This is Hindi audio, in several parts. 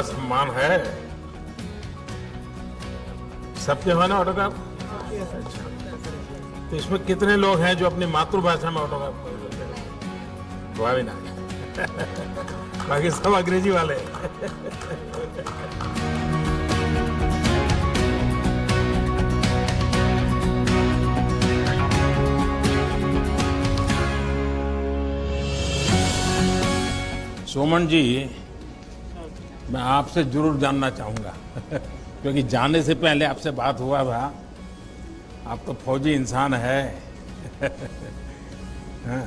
सम्मान है। सबके हो ना ऑटोग्राफ? अच्छा, तो इसमें कितने लोग हैं जो अपनी मातृभाषा में ऑटोग्राफ करते हैं? भावी ना बाकी सब अंग्रेजी वाले। सोमन जी, मैं आपसे जरूर जानना चाहूंगा क्योंकि जाने से पहले आपसे बात हुआ था। आप तो फौजी इंसान है। हाँ।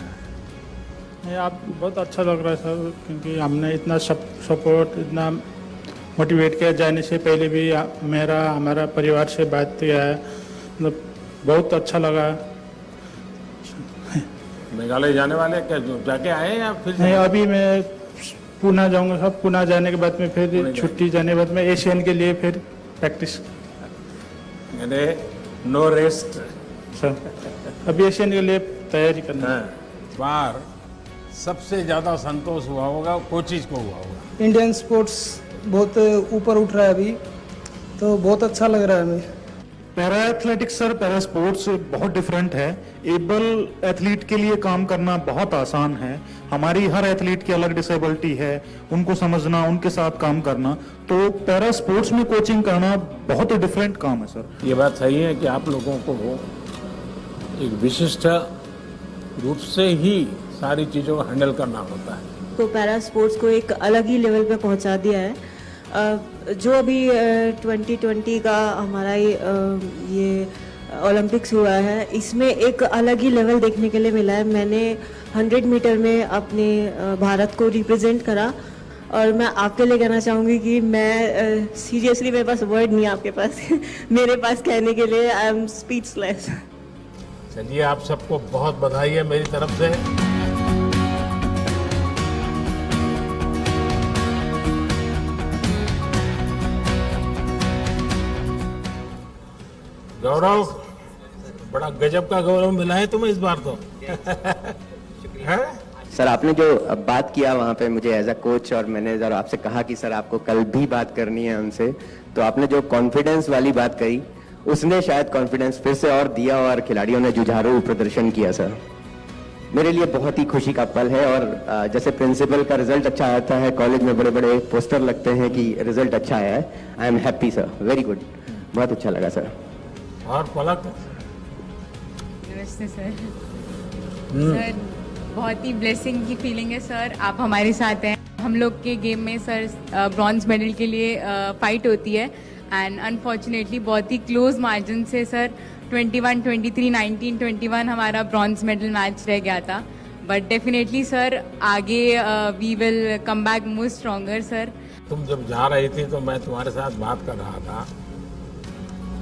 नहीं, आप बहुत अच्छा लग रहा है सर, क्योंकि हमने इतना सपोर्ट, इतना मोटिवेट किया। जाने से पहले भी हमारा परिवार से बात किया है, मतलब बहुत अच्छा लगा। मेघालय जाने वाले क्या जाके आए या फिर? नहीं, अभी मैं पुणे जाऊंगा सर। पुणे जाने के बाद में फिर छुट्टी जाने के बाद में एशियन के लिए फिर प्रैक्टिस। नो रेस्ट सर, अभी एशियन के लिए तैयारी करना है। बार सबसे ज्यादा संतोष हुआ होगा कोचिज को हुआ होगा। इंडियन स्पोर्ट्स बहुत ऊपर उठ रहा है अभी, तो बहुत अच्छा लग रहा है हमें। Para athletics sir, para sports बहुत डिफरेंट है। एबल एथलीट के लिए काम करना बहुत आसान है। हमारी हर एथलीट की अलग डिसेबिलिटी है, उनको समझना, उनके साथ काम करना। तो पैरा स्पोर्ट्स में कोचिंग करना बहुत ही डिफरेंट काम है सर। ये बात सही है कि आप लोगों को एक विशिष्ट रूप से ही सारी चीजों को हैंडल करना होता है। तो पैरा स्पोर्ट्स को एक अलग ही लेवल पे पहुंचा दिया है। जो अभी 2020 का हमारा ये ओलंपिक्स हुआ है, इसमें एक अलग ही लेवल देखने के लिए मिला है। मैंने 100 मीटर में अपने भारत को रिप्रेजेंट करा, और मैं आपके लिए कहना चाहूँगी कि मैं सीरियसली, मेरे पास वर्ड नहीं है आपके पास मेरे पास कहने के लिए। I am speechless. चलिए, आप सबको बहुत बधाई है मेरी तरफ से। गौरव, बड़ा गजब का गौरव मिला है तुम्हें इस बार तो। है? सर, आपने जो बात किया वहाँ पे मुझे एज अ कोच, और मैंने जरा आपसे कहा कि सर आपको कल भी बात करनी है उनसे, तो आपने जो कॉन्फिडेंस वाली बात कही, उसने शायद कॉन्फिडेंस फिर से और दिया, और खिलाड़ियों ने जुझारू प्रदर्शन किया। सर, मेरे लिए बहुत ही खुशी का पल है। और जैसे प्रिंसिपल का रिजल्ट अच्छा आता है, कॉलेज में बड़े बड़े पोस्टर लगते हैं कि रिजल्ट अच्छा आया है। I am happy sir, very good, बहुत अच्छा लगा सर। और पलक? नमस्ते सर। सर, बहुत ही ब्लेसिंग की फीलिंग है सर, आप हमारे साथ हैं। हम लोग के गेम में सर ब्रॉन्ज मेडल के लिए फाइट होती है, एंड अनफॉर्चुनेटली बहुत ही क्लोज मार्जिन से सर 21-23, 19-21 हमारा ब्रॉन्ज मेडल मैच रह गया था। बट डेफिनेटली सर आगे we will come back more stronger sir. तुम जब जा रही थी तो मैं तुम्हारे साथ बात कर रहा था,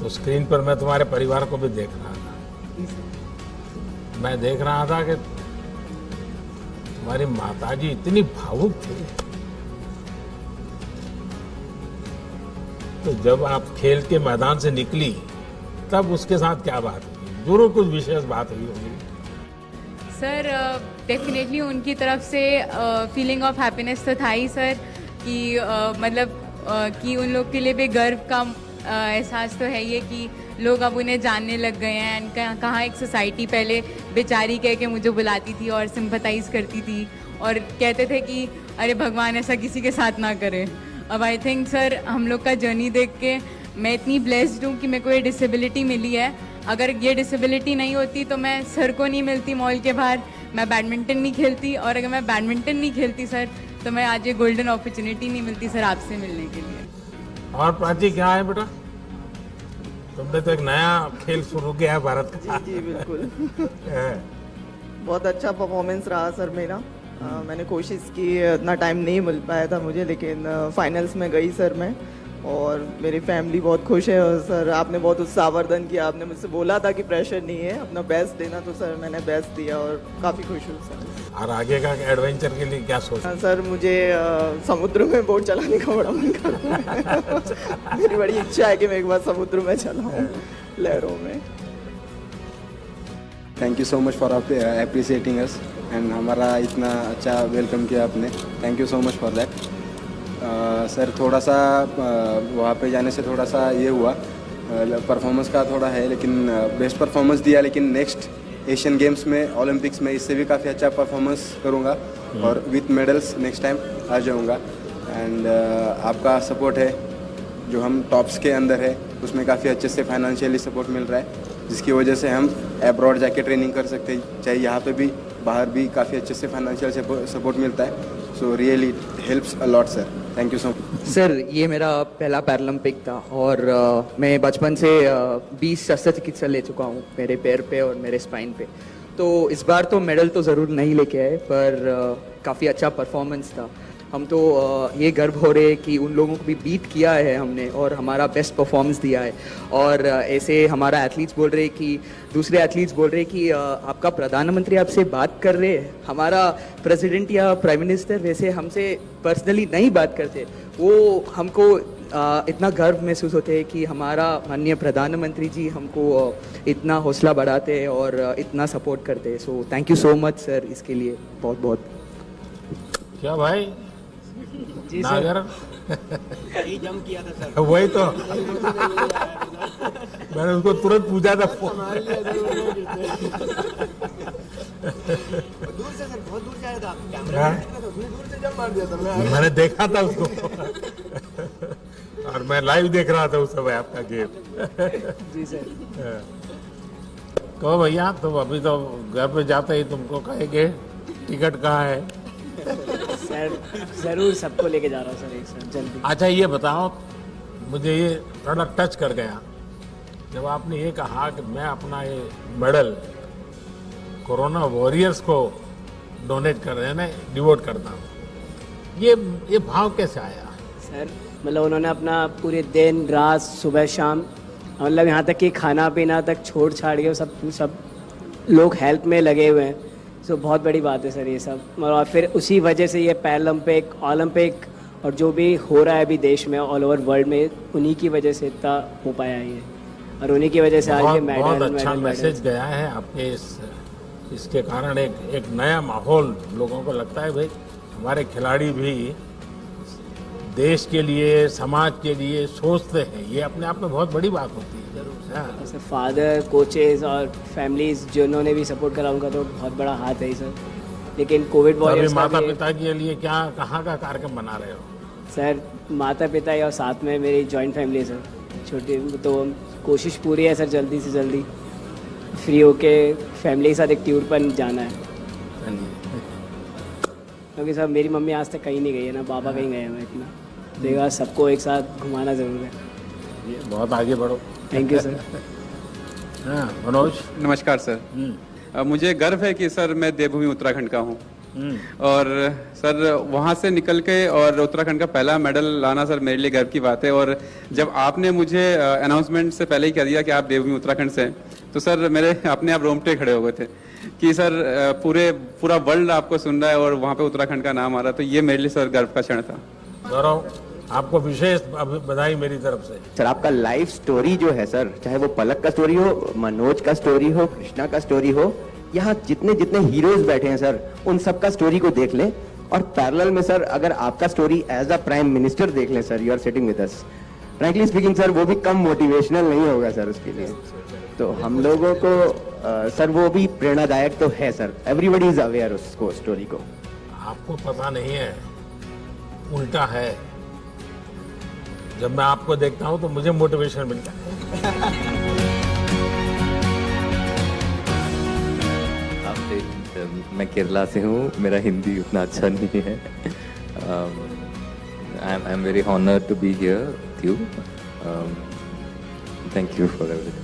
तो स्क्रीन पर मैं तुम्हारे परिवार को भी देख रहा था। मैं देख रहा था कि तुम्हारी माताजी इतनी भावुक थी। तो जब आप खेल के मैदान से निकली, तब उसके साथ क्या बात हुई? जरूर कुछ विशेष बात हुई होगी। सर, डेफिनेटली उनकी तरफ से फीलिंग ऑफ हैप्पीनेस तो था ही सर, कि मतलब कि उन लोग के लिए भी गर्व का एहसास तो है ये कि लोग अब उन्हें जानने लग गए हैं। एंड कहाँ एक सोसाइटी पहले बेचारी कह के मुझे बुलाती थी और सिंपथाइज करती थी और कहते थे कि अरे भगवान ऐसा किसी के साथ ना करे। अब आई थिंक सर हम लोग का जर्नी देख के मैं इतनी ब्लेस्ड हूँ कि मेरे को ये डिसेबिलिटी मिली है। अगर ये डिसेबिलिटी नहीं होती तो मैं सर को नहीं मिलती मॉल के बाहर, मैं बैडमिंटन नहीं खेलती, और अगर मैं बैडमिंटन नहीं खेलती सर तो मैं आज ये गोल्डन अपॉर्चुनिटी नहीं मिलती सर आपसे मिलने के लिए। और प्राची, क्या है बेटा, तुमने तो एक नया खेल शुरू किया है भारत का। जी बिल्कुल। बहुत अच्छा परफॉर्मेंस रहा सर मेरा। मैंने कोशिश की, इतना टाइम नहीं मिल पाया था मुझे, लेकिन फाइनल्स में गई सर मैं, और मेरी फैमिली बहुत खुश है। और सर आपने बहुत उत्साहवर्धन किया, आपने मुझसे बोला था कि प्रेशर नहीं है, अपना बेस्ट देना, तो सर मैंने बेस्ट दिया और काफ़ी खुश हूँ सर। और आगे का एडवेंचर के लिए क्या सोच? सर मुझे समुद्र में बोट चलाने का बड़ा मन करता है। मेरी बड़ी इच्छा है कि मैं एक बार समुद्र में चलाऊँ, लहरों में। Thank you so much for appreciating us, and हमारा इतना अच्छा वेलकम किया आपने, thank you so much for that. Sir थोड़ा सा वहाँ पे जाने से थोड़ा सा ये हुआ, परफॉर्मेंस का थोड़ा है, लेकिन बेस्ट परफॉर्मेंस दिया, लेकिन नेक्स्ट एशियन गेम्स में, ओलंपिक्स में इससे भी काफ़ी अच्छा परफॉर्मेंस करूँगा और विथ मेडल्स नेक्स्ट टाइम आ जाऊँगा। एंड आपका सपोर्ट है जो हम टॉप्स के अंदर है, उसमें काफ़ी अच्छे से फाइनेंशियली सपोर्ट मिल रहा है, जिसकी वजह से हम अब्रॉड जाके ट्रेनिंग कर सकते हैं, चाहे यहाँ पे भी बाहर भी काफ़ी अच्छे से फाइनेंशियल सपोर्ट मिलता है। So really helps a lot sir, thank you so much. Sir ये मेरा पहला पैरालंपिक था और मैं बचपन से 20 शस्त्रचिकित्सा ले चुका हूँ मेरे पैर पे और मेरे स्पाइन पे। तो इस बार तो मेडल तो ज़रूर नहीं लेके आए, पर काफ़ी अच्छा परफॉर्मेंस था। हम तो ये गर्व हो रहे हैं कि उन लोगों को भी बीट किया है हमने और हमारा बेस्ट परफॉर्मेंस दिया है। और ऐसे हमारा एथलीट्स बोल रहे हैं कि दूसरे एथलीट्स बोल रहे हैं कि आपका प्रधानमंत्री आपसे बात कर रहे हैं, हमारा प्रेसिडेंट या प्राइम मिनिस्टर वैसे हमसे पर्सनली नहीं बात करते। वो हमको इतना गर्व महसूस होते हैं कि हमारा माननीय प्रधानमंत्री जी हमको इतना हौसला बढ़ाते हैं और इतना सपोर्ट करते हैं। So thank you so much sir, इसके लिए बहुत बहुत। क्या भाई जी नागर यही जम किया था सर। वही तो मैंने उसको तुरंत पूछा था फोन। दूर से सर, बहुत दूर से आया था, हाँ? दूर से जम मार दिया था मैंने देखा था उसको और मैं लाइव देख रहा था उस समय आपका गेम। जी सर। कहो भैया, तुम अभी तो घर पे जाते ही तुमको कहेंगे टिकट कहाँ है। सर जरूर सबको लेके जा रहा हूँ सर, एक साथ जल्दी। अच्छा ये बताओ, मुझे ये थोड़ा टच कर गया जब आपने ये कहा कि मैं अपना ये मेडल कोरोना वॉरियर्स को डोनेट कर देना, डिवोट करता हूँ। ये भाव कैसे आया? सर मतलब उन्होंने अपना पूरे दिन रात सुबह शाम, मतलब यहाँ तक कि खाना पीना तक छोड़ छाड़ के सब लोग हेल्प में लगे हुए हैं। सो बहुत बड़ी बात है सर ये सब। और फिर उसी वजह से ये पैरालंपिक, ओलंपिक और जो भी हो रहा है अभी देश में, ऑल ओवर वर्ल्ड में, उन्हीं की वजह से इतना हो पाया है ये, और उन्हीं की वजह से आज ये मेडल। बहुत अच्छा मैसेज गया है आपके इसके कारण एक नया माहौल लोगों को लगता है भाई हमारे खिलाड़ी भी देश के लिए, समाज के लिए सोचते हैं। ये अपने आप में बहुत बड़ी बात होती है। जरूर सर फादर, कोचेज और फैमिलीज जिन्होंने भी सपोर्ट करा उनका तो बहुत बड़ा हाथ है सर। लेकिन कोविड वॉरियर्स का माता पिता के लिए क्या, कहाँ का कार्यक्रम बना रहे हो? सर माता पिता और साथ में मेरी जॉइंट फैमिली है सर, छोटी, तो कोशिश पूरी है सर जल्दी से जल्दी फ्री होके फैमिली के साथ एक टूर पर जाना है। क्योंकि सर मेरी मम्मी आज तक कहीं नहीं गई है ना, पापा कहीं गए हैं इतना, तो एक बार सबको एक साथ घुमाना ज़रूर है। ये बहुत आगे बढ़ो। Thank you sir. हाँ मनोज। नमस्कार सर। मुझे गर्व है कि सर मैं देवभूमि उत्तराखंड का हूँ और सर वहाँ से निकल के और उत्तराखंड का पहला मेडल लाना सर मेरे लिए गर्व की बात है। और जब आपने मुझे अनाउंसमेंट से पहले ही कह दिया कि आप देवभूमि उत्तराखंड से हैं, तो सर मेरे अपने आप रोंगटे खड़े हो गए थे कि सर पूरा वर्ल्ड आपको सुन रहा है और वहाँ पे उत्तराखंड का नाम आ रहा है। तो ये मेरे लिए सर गर्व का क्षण था। गौरव, आपको विशेष बधाई मेरी तरफ से। सर आपका लाइफ स्टोरी जो है सर, चाहे वो पलक का स्टोरी हो, मनोज का स्टोरी हो, कृष्णा का स्टोरी हो, यहाँ जितने जितने हीरोज बैठे हैं सर, उन सबका स्टोरी को देख लें। और पैरेलल में सर अगर आपका story as a prime minister देख लें sir, you are sitting with us, frankly speaking sir वो भी कम मोटिवेशनल नहीं होगा सर उसके लिए। तो हम लोगों को सर वो भी प्रेरणादायक तो है सर, एवरीबडी इज अवेयर उसको, स्टोरी को। आपको पता नहीं है, उल्टा है। जब मैं आपको देखता हूं तो मुझे मोटिवेशन मिलता है। मैं केरला से हूँ, मेरा हिंदी उतना अच्छा नहीं है। I am very honoured to be here with you. Thank you for everything.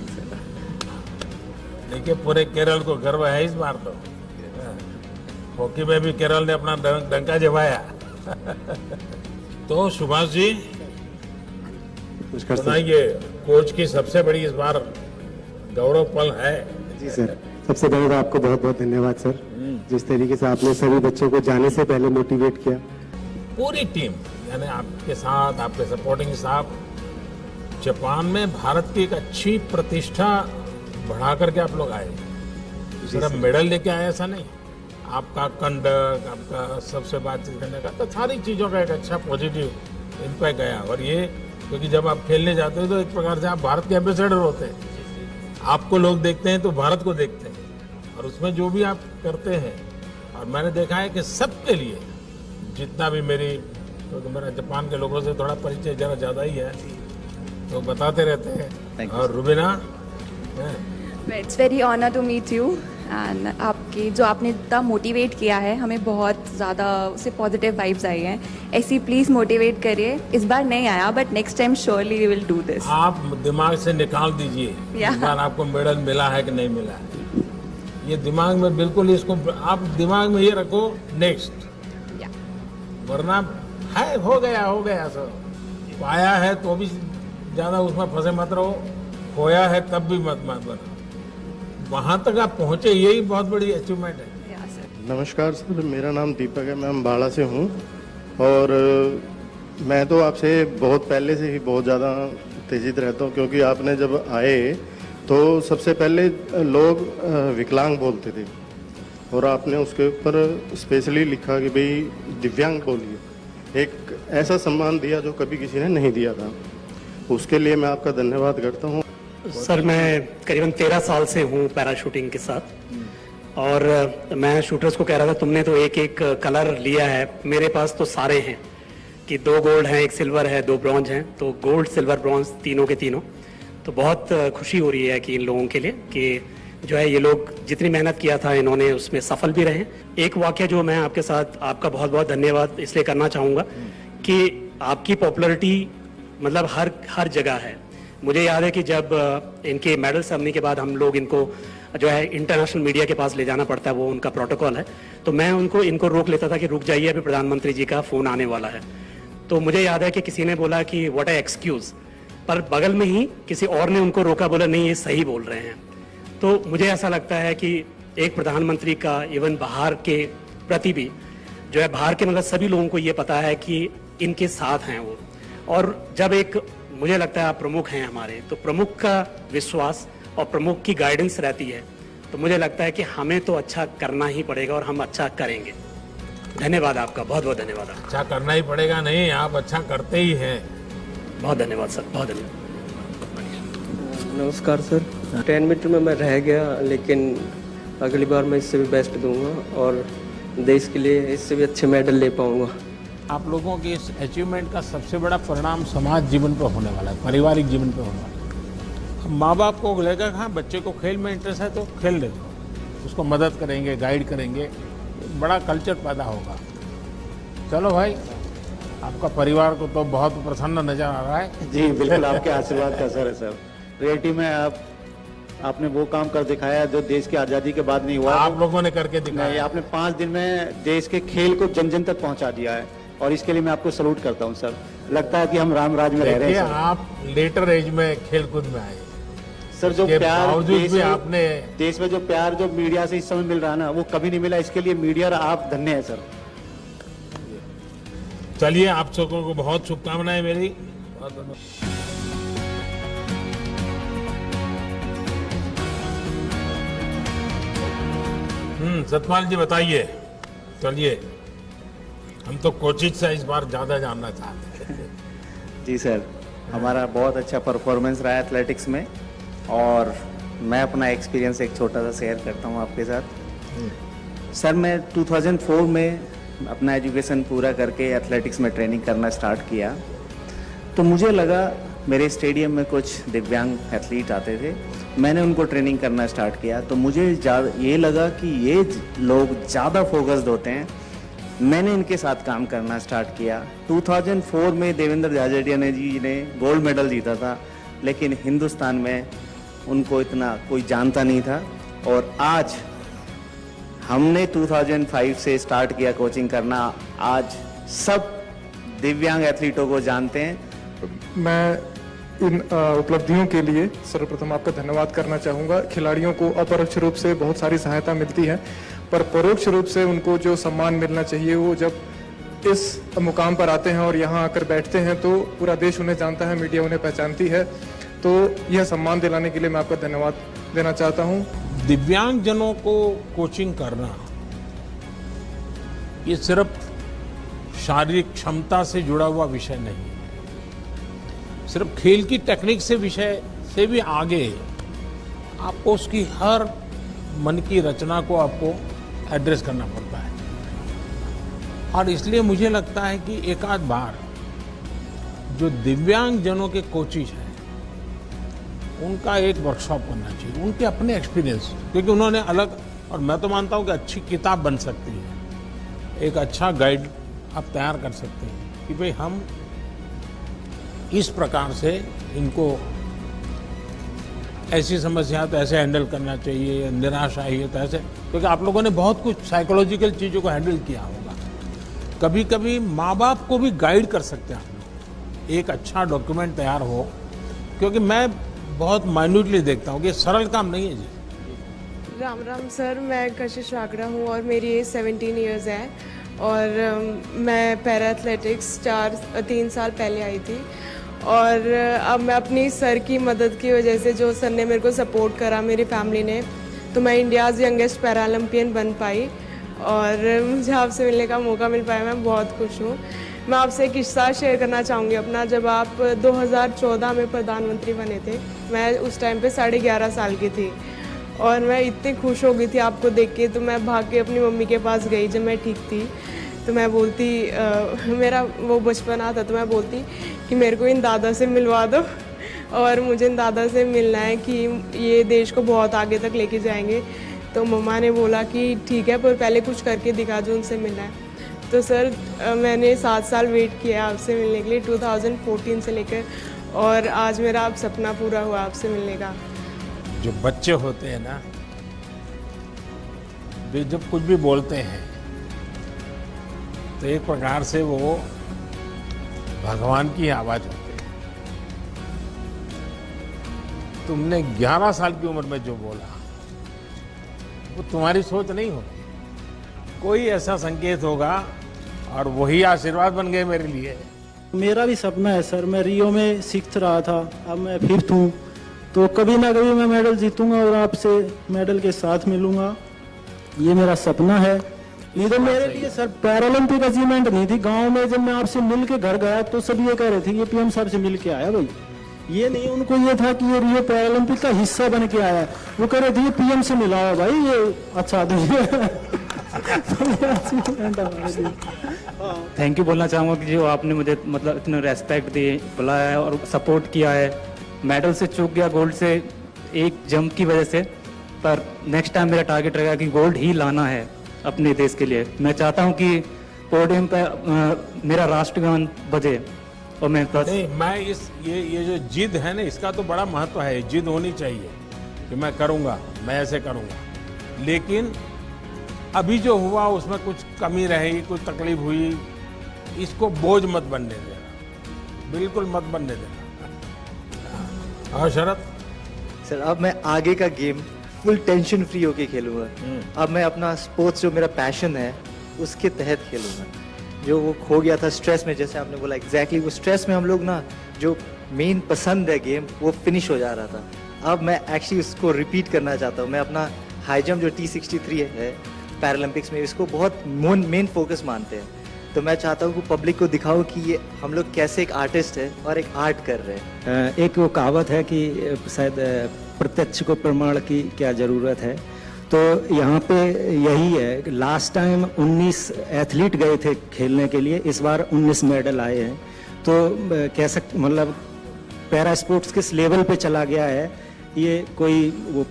देखिए पूरे केरल को गर्व है इस बार तो। हॉकी में भी केरल ने अपना डंका जमाया। तो सुभाष जी बताइए, कोच की सबसे बड़ी इस बार गौरव पल है। जी सर, सबसे पहले तो आपको बहुत बहुत धन्यवाद सर, जिस तरीके से आपने सभी बच्चों को जाने से पहले मोटिवेट किया। पूरी टीम यानी आपके साथ, आपके सपोर्टिंग स्टाफ, जापान में भारत की एक अच्छी प्रतिष्ठा बढ़ा करके आप लोग आए। सिर्फ मेडल लेके आए ऐसा नहीं, आपका कंडक्ट, आपका सबसे बातचीत करने का, तो सारी चीज़ों का एक अच्छा पॉजिटिव इन पे गया। और ये क्योंकि जब आप खेलने जाते हो तो एक प्रकार से आप भारत के एम्बेसडर होते हैं, आपको लोग देखते हैं तो भारत को देखते हैं, और उसमें जो भी आप करते हैं, और मैंने देखा है कि सबके लिए, जितना भी क्योंकि मेरा जापान के लोगों से थोड़ा परिचय जरा ज़्यादा ही है, तो बताते रहते हैं। और Rubina, it's very honour to meet you and आपके जो आपने इतना मोटिवेट किया है, हमें बहुत ज़्यादा उससे पॉजिटिव वाइब्स आई हैं। ऐसी प्लीज़ मोटिवेट करिए। इस बार नहीं आया but next time surely we will do this. आप दिमाग से निकाल दीजिए इस बार आपको मेडल मिला है कि नहीं मिला है, ये दिमाग में बिल्कुल इसको आप दिमाग में ये रखो नेक्स्ट, वरना है हो गया सब। पाया है तो भी ज़्यादा उसमें फंसे मत रहो, खोया है तब भी मत बनो, वहाँ तक आप पहुँचे, यही बहुत बड़ी अचीवमेंट है। नमस्कार सर, मेरा नाम दीपक है, मैं अम्बाड़ा से हूँ। और मैं तो आपसे बहुत पहले से ही बहुत ज़्यादा उत्तेजित रहता हूँ, क्योंकि आपने जब आए तो सबसे पहले लोग विकलांग बोलते थे, और आपने उसके ऊपर स्पेशली लिखा कि भाई दिव्यांग बोलिए, एक ऐसा सम्मान दिया जो कभी किसी ने नहीं दिया था। उसके लिए मैं आपका धन्यवाद करता हूँ। सर मैं करीबन 13 साल से हूँ पैराशूटिंग के साथ, और मैं शूटर्स को कह रहा था तुमने तो एक एक कलर लिया है, मेरे पास तो सारे हैं कि 2 गोल्ड हैं, 1 सिल्वर है, 2 ब्रॉन्ज हैं, तो गोल्ड सिल्वर ब्रॉन्ज तीनों के तीनों। तो बहुत खुशी हो रही है कि इन लोगों के लिए कि जो है ये लोग जितनी मेहनत किया था इन्होंने उसमें सफल भी रहे। एक वाक्य जो मैं आपके साथ आपका बहुत बहुत धन्यवाद इसलिए करना चाहूँगा कि आपकी पॉपुलैरिटी मतलब हर जगह है। मुझे याद है कि जब इनके मेडल सेरेमनी के बाद हम लोग इनको जो है इंटरनेशनल मीडिया के पास ले जाना पड़ता है, वो उनका प्रोटोकॉल है, तो मैं इनको रोक लेता था कि रुक जाइए अभी प्रधानमंत्री जी का फ़ोन आने वाला है। तो मुझे याद है कि किसी ने बोला कि व्हाट अ एक्सक्यूज़, पर बगल में ही किसी और ने उनको रोका, बोला नहीं ये सही बोल रहे हैं। तो मुझे ऐसा लगता है कि एक प्रधानमंत्री का इवन बाहर के प्रति भी जो है बाहर के मतलब सभी लोगों को ये पता है कि इनके साथ हैं वो। और जब एक मुझे लगता है आप प्रमुख हैं हमारे, तो प्रमुख का विश्वास और प्रमुख की गाइडेंस रहती है, तो मुझे लगता है कि हमें तो अच्छा करना ही पड़ेगा और हम अच्छा करेंगे। धन्यवाद आपका, बहुत बहुत धन्यवाद। अच्छा करना ही पड़ेगा नहीं, आप अच्छा करते ही हैं। बहुत धन्यवाद सर, बहुत धन्यवाद। नमस्कार सर, 10 मीटर में मैं रह गया, लेकिन अगली बार मैं इससे भी बेस्ट दूंगा और देश के लिए इससे भी अच्छे मेडल ले पाऊंगा। आप लोगों की इस अचीवमेंट का सबसे बड़ा परिणाम समाज जीवन पर होने वाला है, पारिवारिक जीवन पर होने वाला है। माँ बाप को लगेगा हाँ बच्चे को खेल में इंटरेस्ट है तो खेल दे, उसको मदद करेंगे, गाइड करेंगे, बड़ा कल्चर पैदा होगा। चलो भाई, आपका परिवार को तो बहुत प्रसन्न नजर आ रहा है। जी बिल्कुल, आपके आशीर्वाद का असर है सर। रियलिटी में आपने वो काम कर दिखाया जो देश की आज़ादी के बाद नहीं हुआ। आप लोगों ने करके दिखाया। आपने 5 दिन में देश के खेल को जन जन तक पहुंचा दिया है, और इसके लिए मैं आपको सलूट करता हूं सर। लगता है कि हम राम राज में रह रहे हैं सर। आप लेटर एज में खेलकूद में आए सर, जो प्यार देश में जो प्यार जो मीडिया से इस समय मिल रहा है ना, वो कभी नहीं मिला। इसके लिए मीडिया और आप धन्य है सर। चलिए, आप सबको को बहुत शुभकामनाएं मेरी। सतपाल जी बताइए। चलिए, हम तो कोचिंग से इस बार ज्यादा जानना चाहते हैं। जी सर, हमारा बहुत अच्छा परफॉर्मेंस रहा है एथलेटिक्स में, और मैं अपना एक्सपीरियंस एक छोटा सा शेयर करता हूँ आपके साथ। सर, मैं 2004 में अपना एजुकेशन पूरा करके एथलेटिक्स में ट्रेनिंग करना स्टार्ट किया, तो मुझे लगा मेरे स्टेडियम में कुछ दिव्यांग एथलीट आते थे, मैंने उनको ट्रेनिंग करना स्टार्ट किया, तो मुझे ये लगा कि ये लोग ज़्यादा फोकस्ड होते हैं। मैंने इनके साथ काम करना स्टार्ट किया। 2004 में देवेंद्र झाझड़िया जी ने गोल्ड मेडल जीता था, लेकिन हिंदुस्तान में उनको इतना कोई जानता नहीं था, और आज हमने 2005 से स्टार्ट किया कोचिंग करना, आज सब दिव्यांग एथलीटों को जानते हैं। मैं इन उपलब्धियों के लिए सर्वप्रथम आपका धन्यवाद करना चाहूँगा। खिलाड़ियों को अपरोक्ष रूप से बहुत सारी सहायता मिलती है, पर परोक्ष रूप से उनको जो सम्मान मिलना चाहिए, वो जब इस मुकाम पर आते हैं और यहाँ आकर बैठते हैं तो पूरा देश उन्हें जानता है, मीडिया उन्हें पहचानती है। तो यह सम्मान दिलाने के लिए मैं आपका धन्यवाद देना चाहता हूँ। दिव्यांगजनों को कोचिंग करना ये सिर्फ शारीरिक क्षमता से जुड़ा हुआ विषय नहीं है, सिर्फ खेल की टेक्निक से विषय से भी आगे आपको उसकी हर मन की रचना को आपको एड्रेस करना पड़ता है। और इसलिए मुझे लगता है कि एक आध बार जो दिव्यांग जनों के कोचिज हैं उनका एक वर्कशॉप करना चाहिए, उनके अपने एक्सपीरियंस, क्योंकि उन्होंने अलग, और मैं तो मानता हूं कि अच्छी किताब बन सकती है, एक अच्छा गाइड आप तैयार कर सकते हैं कि भाई हम इस प्रकार से इनको ऐसी समस्या तो ऐसे हैंडल करना चाहिए, निराशा ही है तो ऐसे, क्योंकि आप लोगों ने बहुत कुछ साइकोलॉजिकल चीज़ों को हैंडल किया होगा। कभी कभी माँ बाप को भी गाइड कर सकते हैं आप लोग, एक अच्छा डॉक्यूमेंट तैयार हो, क्योंकि मैं बहुत माइन्यूटली देखता हूँ कि ये सरल काम नहीं है जी। राम राम सर, मैं कशिश वागड़ा हूँ और मेरी एज 17 इयर्स है और मैं पैरा एथलेटिक्स 3 साल पहले आई थी और अब मैं अपनी सर की मदद की वजह से, जो सर ने मेरे को सपोर्ट करा, मेरी फैमिली ने, तो मैं इंडियाज़ यंगेस्ट पैरा ओलंपियन बन पाई और मुझे आपसे मिलने का मौका मिल पाया। मैं बहुत खुश हूँ। मैं आपसे एक किस्सा शेयर करना चाहूँगी अपना। जब आप 2014 में प्रधानमंत्री बने थे, मैं उस टाइम पे 11.5 साल की थी और मैं इतनी खुश हो गई थी आपको देख के, तो मैं भाग के अपनी मम्मी के पास गई जब मैं ठीक थी। तो मैं बोलती, मेरा वो बचपन आता, तो मैं बोलती कि मेरे को इन दादा से मिलवा दो और मुझे इन दादा से मिलना है कि ये देश को बहुत आगे तक लेके जाएंगे। तो मम्मा ने बोला कि ठीक है, पर पहले कुछ करके दिखा जो, उनसे मिलना है। तो सर मैंने 7 साल वेट किया आपसे मिलने के लिए, 2014 से लेकर, और आज मेरा अब सपना पूरा हुआ आपसे मिलने का। जो बच्चे होते हैं ना, वे जब कुछ भी बोलते हैं तो एक प्रकार से वो भगवान की आवाज होती है। तुमने 11 साल की उम्र में जो बोला वो तुम्हारी सोच नहीं होगी, कोई ऐसा संकेत होगा और वही आशीर्वाद बन गए मेरे लिए। मेरा भी सपना है सर, मैं रियो में 6th रहा था, अब मैं 5th हूँ, तो कभी ना कभी मैं मेडल जीतूंगा और आपसे मेडल के साथ मिलूंगा, ये मेरा सपना है। ये तो मेरे लिए सर पैरालंपिक अचीवमेंट नहीं थी। गांव में जब मैं आपसे मिल के घर गया तो सब ये कह रहे थे ये पीएम साहब से मिल के आया भाई, ये नहीं, उनको ये था कि ये रियो पैरालंपिक का हिस्सा बन के आया। वो कह रहे थे ये पीएम से मिला है भाई, ये अच्छा आदमी है। थैंक यू बोलना चाहूँगा कि जो आपने मुझे मतलब इतना रेस्पेक्ट दी, बुलाया है और सपोर्ट किया है। मेडल से चूक गया, गोल्ड से एक जंप की वजह से, पर नेक्स्ट टाइम मेरा टारगेट रहेगा कि गोल्ड ही लाना है अपने देश के लिए। मैं चाहता हूँ कि पोडियम पे मेरा राष्ट्रगान बजे और मैं बस नहीं, मैं ये जो जिद है ना, इसका तो बड़ा महत्व है। जिद होनी चाहिए कि मैं करूँगा, मैं ऐसे करूँगा, लेकिन अभी जो हुआ उसमें कुछ कमी रही, कुछ तकलीफ हुई, इसको बोझ मत बनने देना, बिल्कुल मत बनने देना। हाँ शरद सर, अब मैं आगे का गेम फुल टेंशन फ्री होके खेलूंगा। अब मैं अपना स्पोर्ट्स जो मेरा पैशन है उसके तहत खेलूंगा। जो वो खो गया था स्ट्रेस में, जैसे आपने बोला एग्जैक्टली वो स्ट्रेस में हम लोग ना, जो मेन पसंद है गेम वो फिनिश हो जा रहा था। अब मैं एक्चुअली उसको रिपीट करना चाहता हूँ। मैं अपना हाई जंप जो T63 है पैरालंपिक्स में, इसको बहुत मेन फोकस मानते हैं। तो मैं चाहता हूँ कि पब्लिक को दिखाऊं कि ये हम लोग कैसे एक आर्टिस्ट है और एक आर्ट कर रहे हैं। एक वो कहावत है कि शायद प्रत्यक्ष को प्रमाण की क्या ज़रूरत है, तो यहाँ पे यही है। लास्ट टाइम 19 एथलीट गए थे खेलने के लिए, इस बार 19 मेडल आए हैं। तो कह सकते मतलब पैरा स्पोर्ट्स किस लेवल पे चला गया है, ये कोई वो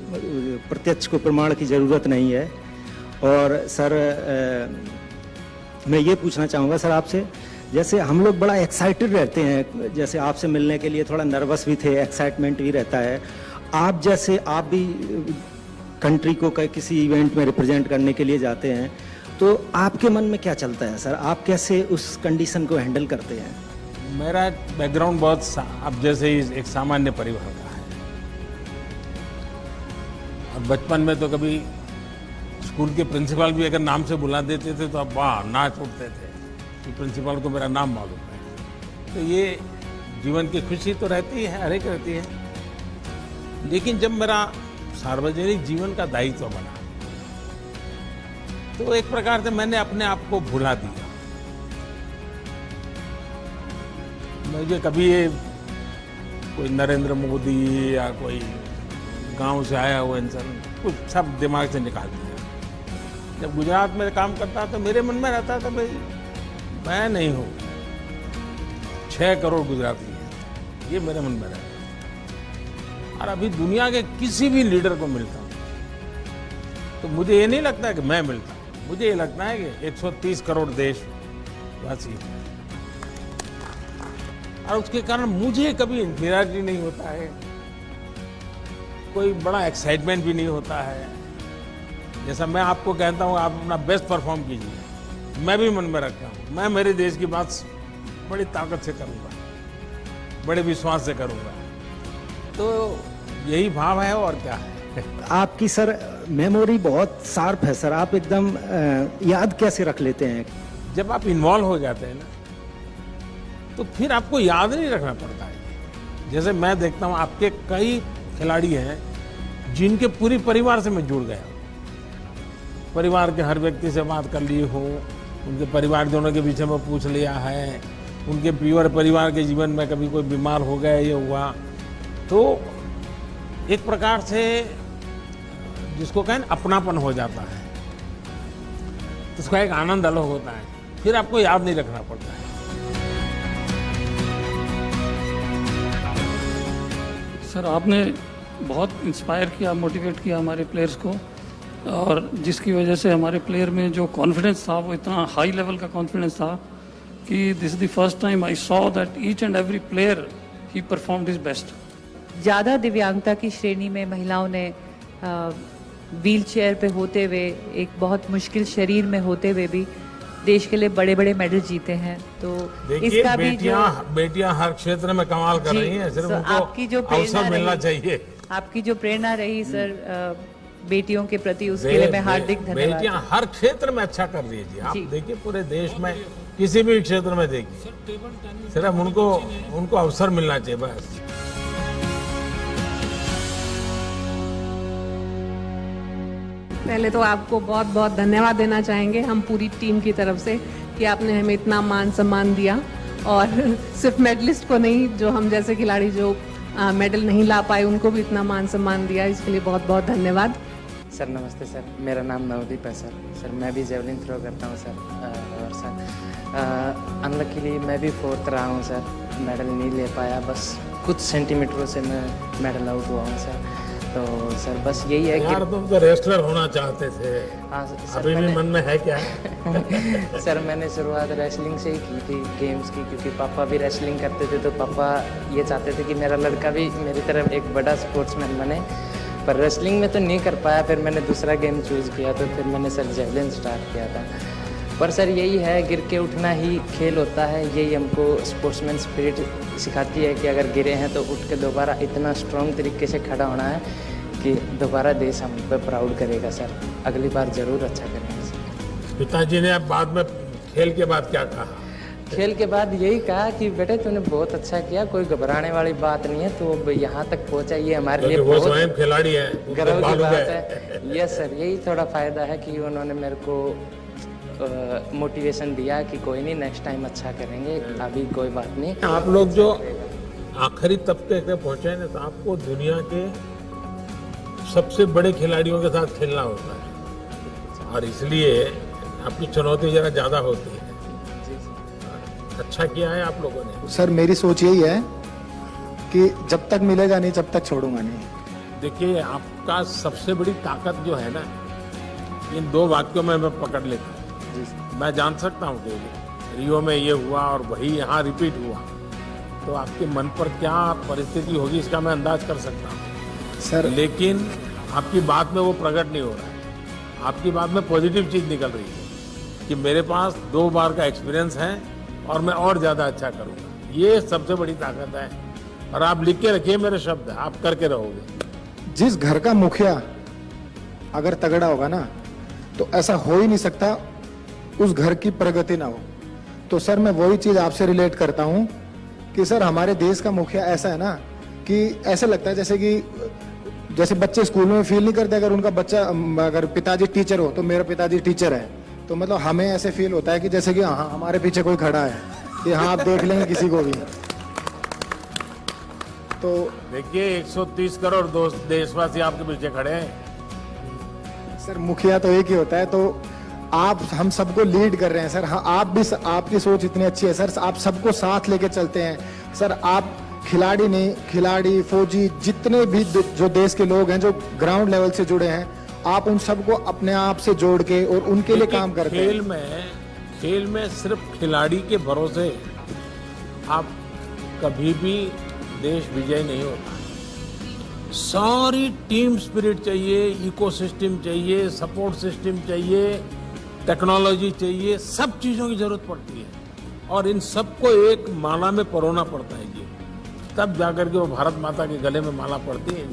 प्रत्यक्ष को प्रमाण की ज़रूरत नहीं है। और सर मैं ये पूछना चाहूँगा सर आपसे, जैसे हम लोग बड़ा एक्साइटेड रहते हैं, जैसे आपसे मिलने के लिए थोड़ा नर्वस भी थे, एक्साइटमेंट भी रहता है। आप जैसे आप भी कंट्री को किसी इवेंट में रिप्रेजेंट करने के लिए जाते हैं, तो आपके मन में क्या चलता है सर? आप कैसे उस कंडीशन को हैंडल करते हैं? मेरा बैकग्राउंड बहुत अब जैसे ही एक सामान्य परिवार का है, और बचपन में तो कभी स्कूल के प्रिंसिपल भी अगर नाम से बुला देते थे तो अब वाह नाच उठते थे कि प्रिंसिपल को मेरा नाम मालूम है। तो ये जीवन की खुशी तो रहती है, हर एक रहती है। लेकिन जब मेरा सार्वजनिक जीवन का दायित्व बना तो एक प्रकार से मैंने अपने आप को भुला दिया। मुझे कभी ये कोई नरेंद्र मोदी या कोई गांव से आया हुआ इंसान, कुछ सब दिमाग से निकाल दिया। जब गुजरात में काम करता तो मेरे मन में रहता था भाई मैं नहीं हूँ, 6 करोड़ गुजराती हैं, ये मेरे मन में रहता। और अभी दुनिया के किसी भी लीडर को मिलता हूँ तो मुझे ये नहीं लगता कि मैं मिलता हूँ, मुझे ये लगता है कि 130 करोड़ देशवासी हैं और उसके कारण मुझे कभी इंफीरियरिटी नहीं होता है, कोई बड़ा एक्साइटमेंट भी नहीं होता है। जैसा मैं आपको कहता हूँ आप अपना बेस्ट परफॉर्म कीजिए, मैं भी मन में रखता हूँ मैं मेरे देश की बात बड़ी ताकत से करूँगा, बड़े विश्वास से करूँगा, तो यही भाव है और क्या है। आपकी सर मेमोरी बहुत शार्प है सर, आप एकदम याद कैसे रख लेते हैं? जब आप इन्वॉल्व हो जाते हैं ना तो फिर आपको याद नहीं रखना पड़ता है। जैसे मैं देखता हूँ आपके कई खिलाड़ी हैं जिनके पूरी परिवार से मैं जुड़ गया, परिवार के हर व्यक्ति से बात कर ली हो, उनके परिवारजनों के विषय में पूछ लिया है, उनके प्योर परिवार के जीवन में कभी कोई बीमार हो गया ये हुआ, तो एक प्रकार से जिसको कहें अपनापन हो जाता है, तो उसका एक आनंद अलग होता है, फिर आपको याद नहीं रखना पड़ता है। सर आपने बहुत इंस्पायर किया, मोटिवेट किया हमारे प्लेयर्स को, और जिसकी वजह से हमारे प्लेयर में जो कॉन्फिडेंस था वो इतना हाई लेवल का कॉन्फिडेंस था कि this is the first time I saw that each and every player he performed his best. ज़्यादा दिव्यांगता की श्रेणी में महिलाओं ने व्हील चेयर पे होते हुए, एक बहुत मुश्किल शरीर में होते हुए भी देश के लिए बड़े बड़े मेडल जीते हैं। तो इसका भी बेटियां हर क्षेत्र में कमाल कर रही हैं, सिर्फ उनको आपकी जो अवसर मिलना चाहिए। आपकी जो प्रेरणा रही सर बेटियों के प्रति, उसके लिए मैं हार्दिक धन्यवाद। बेटियां हर क्षेत्र में अच्छा कर रही है जी, आप देखिए पूरे देश में किसी भी क्षेत्र में देखिए, सिर्फ उनको अवसर मिलना चाहिए बस। पहले तो आपको बहुत बहुत धन्यवाद देना चाहेंगे हम पूरी टीम की तरफ से कि आपने हमें इतना मान सम्मान दिया, और सिर्फ मेडलिस्ट को नहीं, जो हम जैसे खिलाड़ी जो मेडल नहीं ला पाए उनको भी इतना मान सम्मान दिया, इसके लिए बहुत बहुत धन्यवाद। सर नमस्ते सर, मेरा नाम नवदीप है सर मैं भी जेवलिन थ्रो करता हूँ सर, और सर अनलकीली मैं भी 4th रहा हूँ सर, मेडल नहीं ले पाया, बस कुछ सेंटीमीटरों से मैं मेडल आउट हुआ हूँ सर। तो सर बस यही है यार तुम तो रेसलर होना चाहते थे। हाँ सर, अभी भी मन में है क्या? सर मैंने शुरुआत रेसलिंग से ही की थी गेम्स की, क्योंकि पापा भी रेसलिंग करते थे, तो पापा ये चाहते थे कि मेरा लड़का भी मेरी तरफ एक बड़ा स्पोर्ट्समैन बने, पर रेसलिंग में तो नहीं कर पाया। फिर मैंने दूसरा गेम चूज़ किया, तो फिर मैंने सर जेवलिन स्टार्ट किया था। पर सर यही है, गिर के उठना ही खेल होता है, यही हमको स्पोर्ट्समैन स्पिरिट सिखाती है कि अगर गिरे हैं तो उठ के दोबारा इतना स्ट्रॉन्ग तरीके से खड़ा होना है कि दोबारा देश हम पे प्राउड करेगा सर, अगली बार ज़रूर अच्छा करेंगे सर। पिताजी ने बाद में खेल के बाद क्या कहा? खेल के बाद यही कहा कि बेटे तूने बहुत अच्छा किया, कोई घबराने वाली बात नहीं है, तो यहाँ तक पहुँचा, ये हमारे लिए वो बहुत स्वयं खिलाड़ी है, गर्व की बात है। यस सर, यही थोड़ा फ़ायदा है कि उन्होंने मेरे को मोटिवेशन दिया कि कोई नहीं, नेक्स्ट टाइम अच्छा करेंगे, अभी कोई बात नहीं। आप लोग जो आखिरी तबके तक पहुँचे ना, तो आपको दुनिया के सबसे बड़े खिलाड़ियों के साथ खेलना होता है, और इसलिए आपकी चुनौती जरा ज़्यादा होती है। अच्छा किया है आप लोगों ने। सर मेरी सोच यही है कि जब तक मिलेगा नहीं तब तक छोड़ूंगा नहीं। देखिए आपका सबसे बड़ी ताकत जो है ना, इन 2 वाक्यों में मैं पकड़ लेता हूँ। मैं जान सकता हूँ कि रियो में ये हुआ और वही यहाँ रिपीट हुआ, तो आपके मन पर क्या परिस्थिति होगी इसका मैं अंदाज कर सकता हूँ सर, लेकिन आपकी बात में वो प्रकट नहीं हो रहा है। आपकी बात में पॉजिटिव चीज़ निकल रही है कि मेरे पास 2 बार का एक्सपीरियंस है और मैं और ज़्यादा अच्छा करूँगा। ये सबसे बड़ी ताकत है, और आप लिख के रखिए मेरे शब्द, आप करके रहोगे। जिस घर का मुखिया अगर तगड़ा होगा ना, तो ऐसा हो ही नहीं सकता उस घर की प्रगति ना हो। तो सर मैं वही चीज आपसे रिलेट करता हूँ कि सर हमारे देश का मुखिया ऐसा है ना कि ऐसा लगता है जैसे बच्चे स्कूल में फील नहीं करते अगर उनका बच्चा, अगर पिताजी टीचर हो तो मेरा पिताजी टीचर है, तो मतलब हमें ऐसे फील होता है कि जैसे कि हाँ हमारे पीछे कोई खड़ा है, कि हाँ आप देख लेंगे किसी को भी। तो देखिए 130 करोड़ दोस्त देशवासी आपके पीछे खड़े हैं। सर मुखिया तो एक ही होता है, तो आप हम सबको लीड कर रहे हैं सर। हाँ, आप भी, आपकी सोच इतनी अच्छी है सर, आप सबको साथ लेके चलते हैं सर। आप खिलाड़ी नहीं, खिलाड़ी, फौजी, जितने भी जो देश के लोग हैं जो ग्राउंड लेवल से जुड़े हैं, आप उन सबको अपने आप से जोड़ के और उनके लिए काम करते हैं। खेल में सिर्फ खिलाड़ी के भरोसे आप कभी भी देश विजय नहीं होता। सारी टीम स्पिरिट चाहिए, इकोसिस्टम चाहिए, सपोर्ट सिस्टम चाहिए, टेक्नोलॉजी चाहिए, सब चीजों की जरूरत पड़ती है और इन सबको एक माला में परोना पड़ता है जी, तब जाकर के वो भारत माता के गले में माला पड़ती है।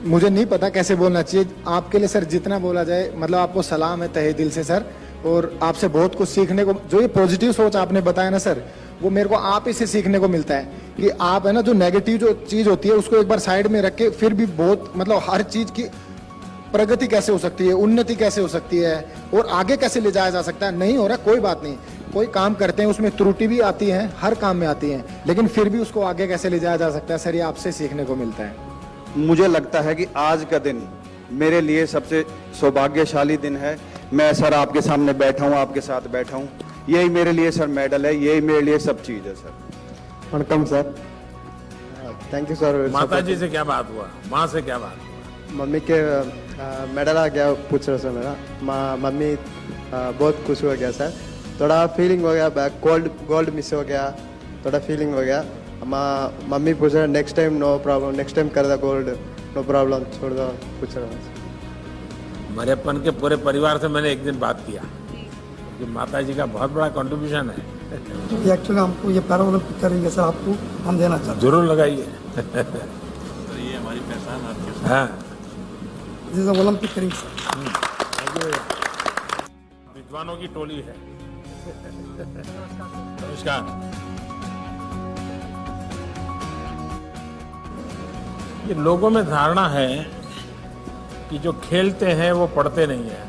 मुझे नहीं पता कैसे बोलना चाहिए आपके लिए सर, जितना बोला जाए, मतलब आपको सलाम है तहे दिल से सर, और आपसे बहुत कुछ सीखने को, जो ये पॉजिटिव सोच आपने बताया ना सर, वो मेरे को आप ही से सीखने को मिलता है कि आप है ना, जो नेगेटिव जो चीज होती है उसको एक बार साइड में रख के फिर भी बहुत, मतलब हर चीज की प्रगति कैसे हो सकती है, उन्नति कैसे हो सकती है और आगे कैसे ले जाया जा सकता है। नहीं हो रहा कोई बात नहीं, कोई काम करते हैं उसमें त्रुटि भी आती है, हर काम में आती है, लेकिन फिर भी उसको आगे कैसे ले जाया जा सकता है सर, ये आपसे सीखने को मिलता है। मुझे लगता है कि आज का दिन मेरे लिए सबसे सौभाग्यशाली दिन है। मैं सर आपके सामने बैठा हूँ, आपके साथ बैठा हूँ, यही मेरे लिए सर मेडल है, यही मेरे लिए सब चीज़ है sir. Vanakkam sir, thank you sir. माता जी से क्या बात हुआ, माँ से क्या बात हुआ? मम्मी के मेडल आ गया, पूछ रहे सर मेरा, मम्मी बहुत खुश हो गया सर, थोड़ा फीलिंग हो गया, गोल्ड मिस हो गया, थोड़ा फीलिंग हो गया। मम्मी पूछ रहे next time no problem, next time कर दो गोल्ड, नो प्रॉब्लम, छोड़ दो, पूछ रहे। मरेपन के पूरे परिवार से मैंने एक दिन बात किया कि माता जी का बहुत बड़ा कंट्रीब्यूशन है। एक्चुअली हमको ये पैरा ओलंपिक करेंगे सर, आपको हम देना चाहते हैं। जरूर लगाइए। ये हमारी पहचान आपके हाँ, ओलंपिक करेंगे सर। विद्वानों की टोली है। नमस्कार। ये लोगों में धारणा है कि जो खेलते हैं वो पढ़ते नहीं है,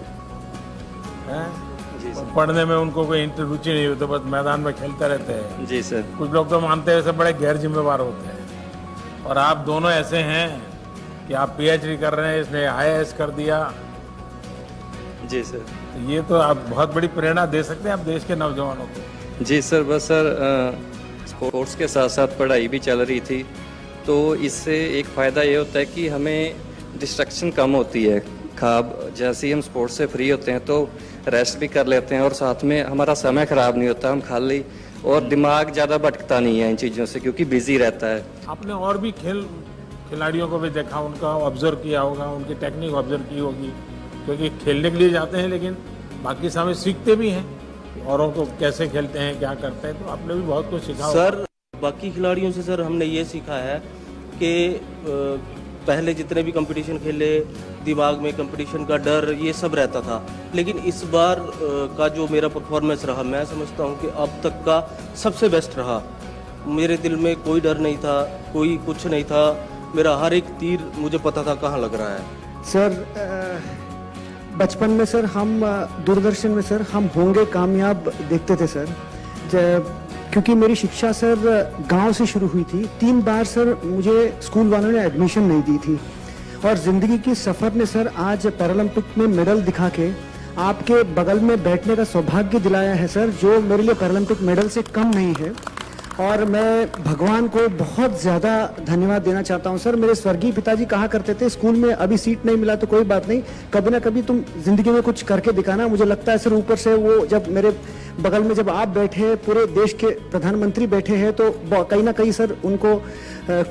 और पढ़ने में उनको कोई रुचि नहीं होती, बस मैदान में खेलते रहते हैं। जी सर। कुछ लोग तो मानते हैं सब बड़े गैर जिम्मेवार होते हैं, और आप दोनों ऐसे हैं कि आप पीएचडी कर रहे हैं, इसने आईएएस कर दिया। जी सर। ये तो आप बहुत बड़ी प्रेरणा दे सकते हैं आप देश के नौजवानों को। जी सर, बस सर स्पोर्ट्स के साथ साथ पढ़ाई भी चल रही थी, तो इससे एक फ़ायदा ये होता है कि हमें डिस्ट्रक्शन कम होती है। खाब जैसे ही हम स्पोर्ट्स से फ्री होते हैं तो रेस्ट भी कर लेते हैं, और साथ में हमारा समय ख़राब नहीं होता, हम खाली, और दिमाग ज़्यादा भटकता नहीं है इन चीज़ों से, क्योंकि बिजी रहता है। आपने और भी खिलाड़ियों को भी देखा, उनका ऑब्जर्व किया होगा, उनकी टेक्निक ऑब्जर्व की होगी, क्योंकि खेलने के लिए जाते हैं लेकिन बाकी समय सीखते भी हैं, औरों को कैसे खेलते हैं, क्या करते हैं, तो आपने भी बहुत कुछ सीखा सर। बाकी खिलाड़ियों से सर हमने ये सीखा है कि पहले जितने भी कंपटीशन खेले, दिमाग में कंपटीशन का डर ये सब रहता था, लेकिन इस बार का जो मेरा परफॉर्मेंस रहा, मैं समझता हूँ कि अब तक का सबसे बेस्ट रहा। मेरे दिल में कोई डर नहीं था, कोई कुछ नहीं था, मेरा हर एक तीर मुझे पता था कहाँ लग रहा है। सर बचपन में सर हम दूरदर्शन में सर हम होंगे कामयाब देखते थे सर, क्योंकि मेरी शिक्षा सर गांव से शुरू हुई थी। 3 बार सर मुझे स्कूल वालों ने एडमिशन नहीं दी थी, और ज़िंदगी की सफ़र ने सर आज पैरालंपिक में मेडल दिखा के आपके बगल में बैठने का सौभाग्य दिलाया है सर, जो मेरे लिए पैरालंपिक मेडल से कम नहीं है। और मैं भगवान को बहुत ज़्यादा धन्यवाद देना चाहता हूँ सर। मेरे स्वर्गीय पिताजी कहा करते थे, स्कूल में अभी सीट नहीं मिला तो कोई बात नहीं, कभी ना कभी तुम जिंदगी में कुछ करके दिखाना। मुझे लगता है सर ऊपर से वो जब मेरे बगल में जब आप बैठे, पूरे देश के प्रधानमंत्री बैठे हैं, तो कहीं ना कहीं सर उनको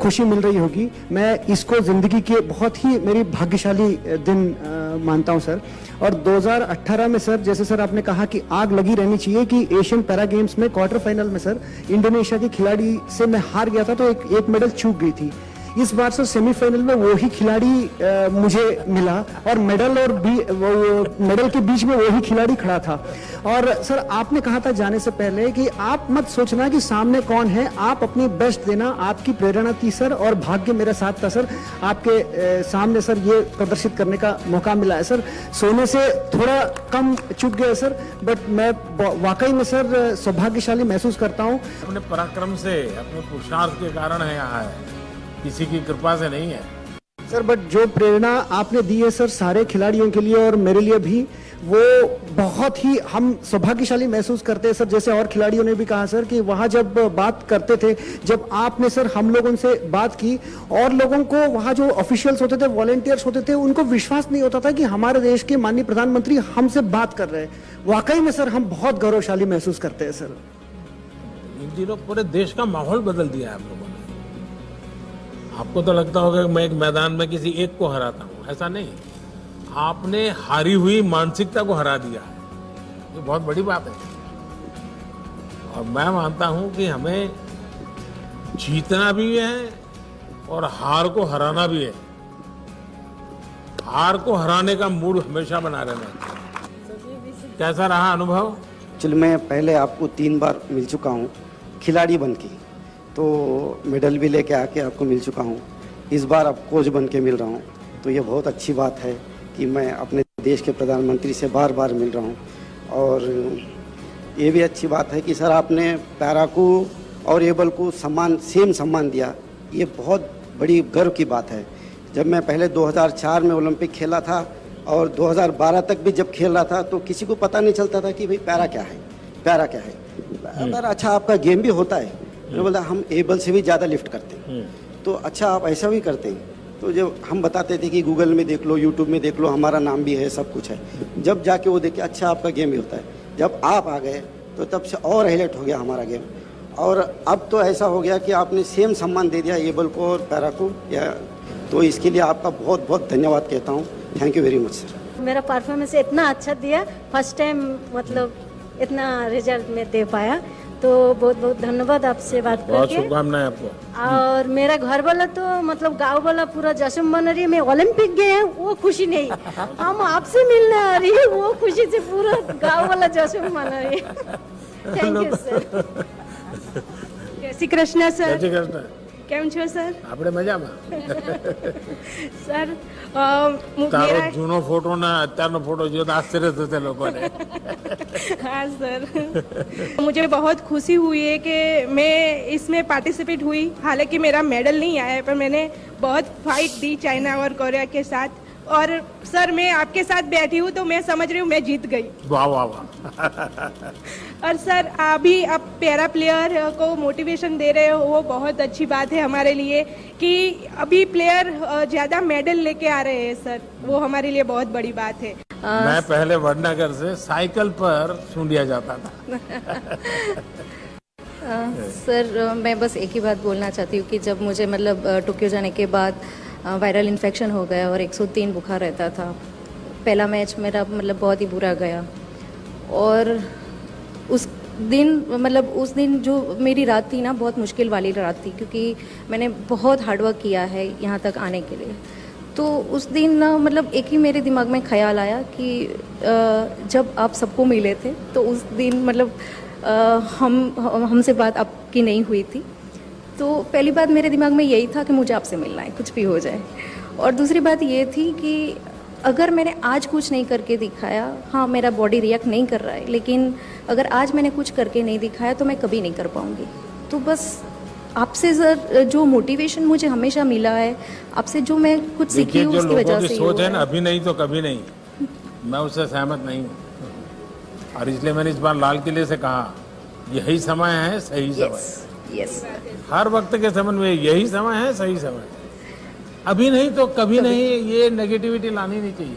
खुशी मिल रही होगी। मैं इसको ज़िंदगी के बहुत ही मेरी भाग्यशाली दिन मानता हूं सर। और 2018 में सर, जैसे सर आपने कहा कि आग लगी रहनी चाहिए कि एशियन पैरा गेम्स में क्वार्टर फाइनल में सर इंडोनेशिया के खिलाड़ी से मैं हार गया था, तो एक मेडल चूक गई थी। इस बार सर सेमीफाइनल में वही खिलाड़ी मुझे मिला, और मेडल के बीच में वही खिलाड़ी खड़ा था। और सर आपने कहा था जाने से पहले कि आप मत सोचना कि सामने कौन है, आप अपनी बेस्ट देना, आपकी प्रेरणा थी सर, और भाग्य मेरे साथ था सर। आपके सामने सर ये प्रदर्शित करने का मौका मिला है सर। सोने से थोड़ा कम चूक गया सर, बट मैं वाकई में सर सौभाग्यशाली महसूस करता हूँ। अपने पराक्रम से, अपने पुरुषार्थ के कारण है यहाँ है, किसी की कृपा से नहीं है। सर बट जो प्रेरणा आपने दी है सर सारे खिलाड़ियों के लिए और मेरे लिए भी, वो बहुत ही हम सौभाग्यशाली महसूस करते हैं सर। जैसे और खिलाड़ियों ने भी कहा सर कि वहां जब बात करते थे, जब आपने सर हम लोगों से बात की और लोगों को वहां जो ऑफिशियल्स होते थे, वॉलंटियर्स होते थे, उनको विश्वास नहीं होता था कि हमारे देश के माननीय प्रधानमंत्री हमसे बात कर रहे हैं। वाकई में सर हम बहुत गौरवशाली महसूस करते हैं सर। इन दिनों पूरे देश का माहौल बदल दिया है आप लोगों ने। आपको तो लगता होगा कि मैं एक मैदान में किसी एक को हराता हूं, ऐसा नहीं। आपने हारी हुई मानसिकता को हरा दिया है, ये बहुत बड़ी बात है। और मैं मानता हूं कि हमें जीतना भी है और हार को हराना भी है। हार को हराने का मूड हमेशा बना रहना चाहिए। कैसा रहा अनुभव? एक्चुअली मैं पहले आपको 3 बार मिल चुका हूँ खिलाड़ी बन के, तो मेडल भी लेके आके आपको मिल चुका हूँ। इस बार अब कोच बन के मिल रहा हूँ, तो ये बहुत अच्छी बात है कि मैं अपने देश के प्रधानमंत्री से बार बार मिल रहा हूँ। और ये भी अच्छी बात है कि सर आपने पैरा को और एबल को सेम सम्मान दिया, ये बहुत बड़ी गर्व की बात है। जब मैं पहले 2004 में ओलंपिक खेला था और 2012 तक भी जब खेल रहा था, तो किसी को पता नहीं चलता था कि भाई पैरा क्या है, पैरा क्या है। अगर अच्छा आपका गेम भी होता है, मैंने बोला हम एबल से भी ज़्यादा लिफ्ट करते हैं, तो अच्छा आप ऐसा भी करते हैं। तो जब हम बताते थे कि गूगल में देख लो, यूट्यूब में देख लो, हमारा नाम भी है, सब कुछ है, जब जाके वो देखे अच्छा आपका गेम भी होता है। जब आप आ गए तो तब से और हाईलाइट हो गया हमारा गेम। और अब तो ऐसा हो गया कि आपने सेम सम्मान दे दिया एबल को और पैरा को, या तो इसके लिए आपका बहुत बहुत धन्यवाद कहता हूँ। Thank you very much sir. मेरा परफॉर्मेंस इतना अच्छा दिया, फर्स्ट टाइम मतलब इतना रिजल्ट में दे पाया, तो बहुत बहुत धन्यवाद आपसे बात करके। बहुत शुभकामनाएं आपको। और मेरा घर वाला तो मतलब गांव वाला पूरा जश्न मना रही है। मैं ओलंपिक गए हैं वो खुशी नहीं, हम आपसे मिलने आ रही है वो खुशी से पूरा गांव वाला जश्न मना रही है। Thank you sir. जय श्री कृष्ण सर। जय श्री कृष्ण। કેમ છો સર? આપણે મજામાં. સર તારો જૂનો ફોટો ના અત્યારનો ફોટો જો તો આશ્ચર્ય થશે લોકોને. हाँ सर, मुझे बहुत खुशी हुई है कि मैं इसमें पार्टिसिपेट हुई। हालांकि मेरा मेडल नहीं आया, पर मैंने बहुत फाइट दी चाइना और कोरिया के साथ। और सर मैं आपके साथ बैठी हूँ तो मैं समझ रही हूँ मैं जीत गई। वाह वाह वाह। और सर अभी आप पैरा प्लेयर को मोटिवेशन दे रहे हो, वो बहुत अच्छी बात है हमारे लिए कि अभी प्लेयर ज़्यादा मेडल लेके आ रहे हैं सर, वो हमारे लिए बहुत बड़ी बात है। मैं पहले वडनगर से साइकिल पर सूंढिया जाता था। सर मैं बस एक ही बात बोलना चाहती हूँ कि जब मुझे मतलब टोक्यो जाने के बाद वायरल इन्फेक्शन हो गया और 103 बुखार रहता था। पहला मैच मेरा मतलब बहुत ही बुरा गया और उस दिन जो मेरी रात थी ना, बहुत मुश्किल वाली रात थी, क्योंकि मैंने बहुत हार्डवर्क किया है यहाँ तक आने के लिए। तो उस दिन ना मतलब एक ही मेरे दिमाग में ख्याल आया कि जब आप सबको मिले थे तो उस दिन मतलब हमसे बात आपकी नहीं हुई थी। तो पहली बात मेरे दिमाग में यही था कि मुझे आपसे मिलना है, कुछ भी हो जाए। और दूसरी बात ये थी कि अगर मैंने आज कुछ नहीं करके दिखाया, हाँ मेरा बॉडी रिएक्ट नहीं कर रहा है, लेकिन अगर आज मैंने कुछ करके नहीं दिखाया तो मैं कभी नहीं कर पाऊँगी। तो बस आपसे सर जो मोटिवेशन मुझे हमेशा मिला है, आपसे जो मैं कुछ सीखी हूँ उसकी वजह से सोच है ना, अभी नहीं तो कभी नहीं, मैं उससे सहमत नहीं हूँ। और इसलिए मैंने इस बार लाल किले से कहा यही समय है, सही समय। यस हर वक्त के संबंध में यही समय है, सही समय। अभी नहीं तो कभी नहीं, ये नेगेटिविटी लानी नहीं चाहिए,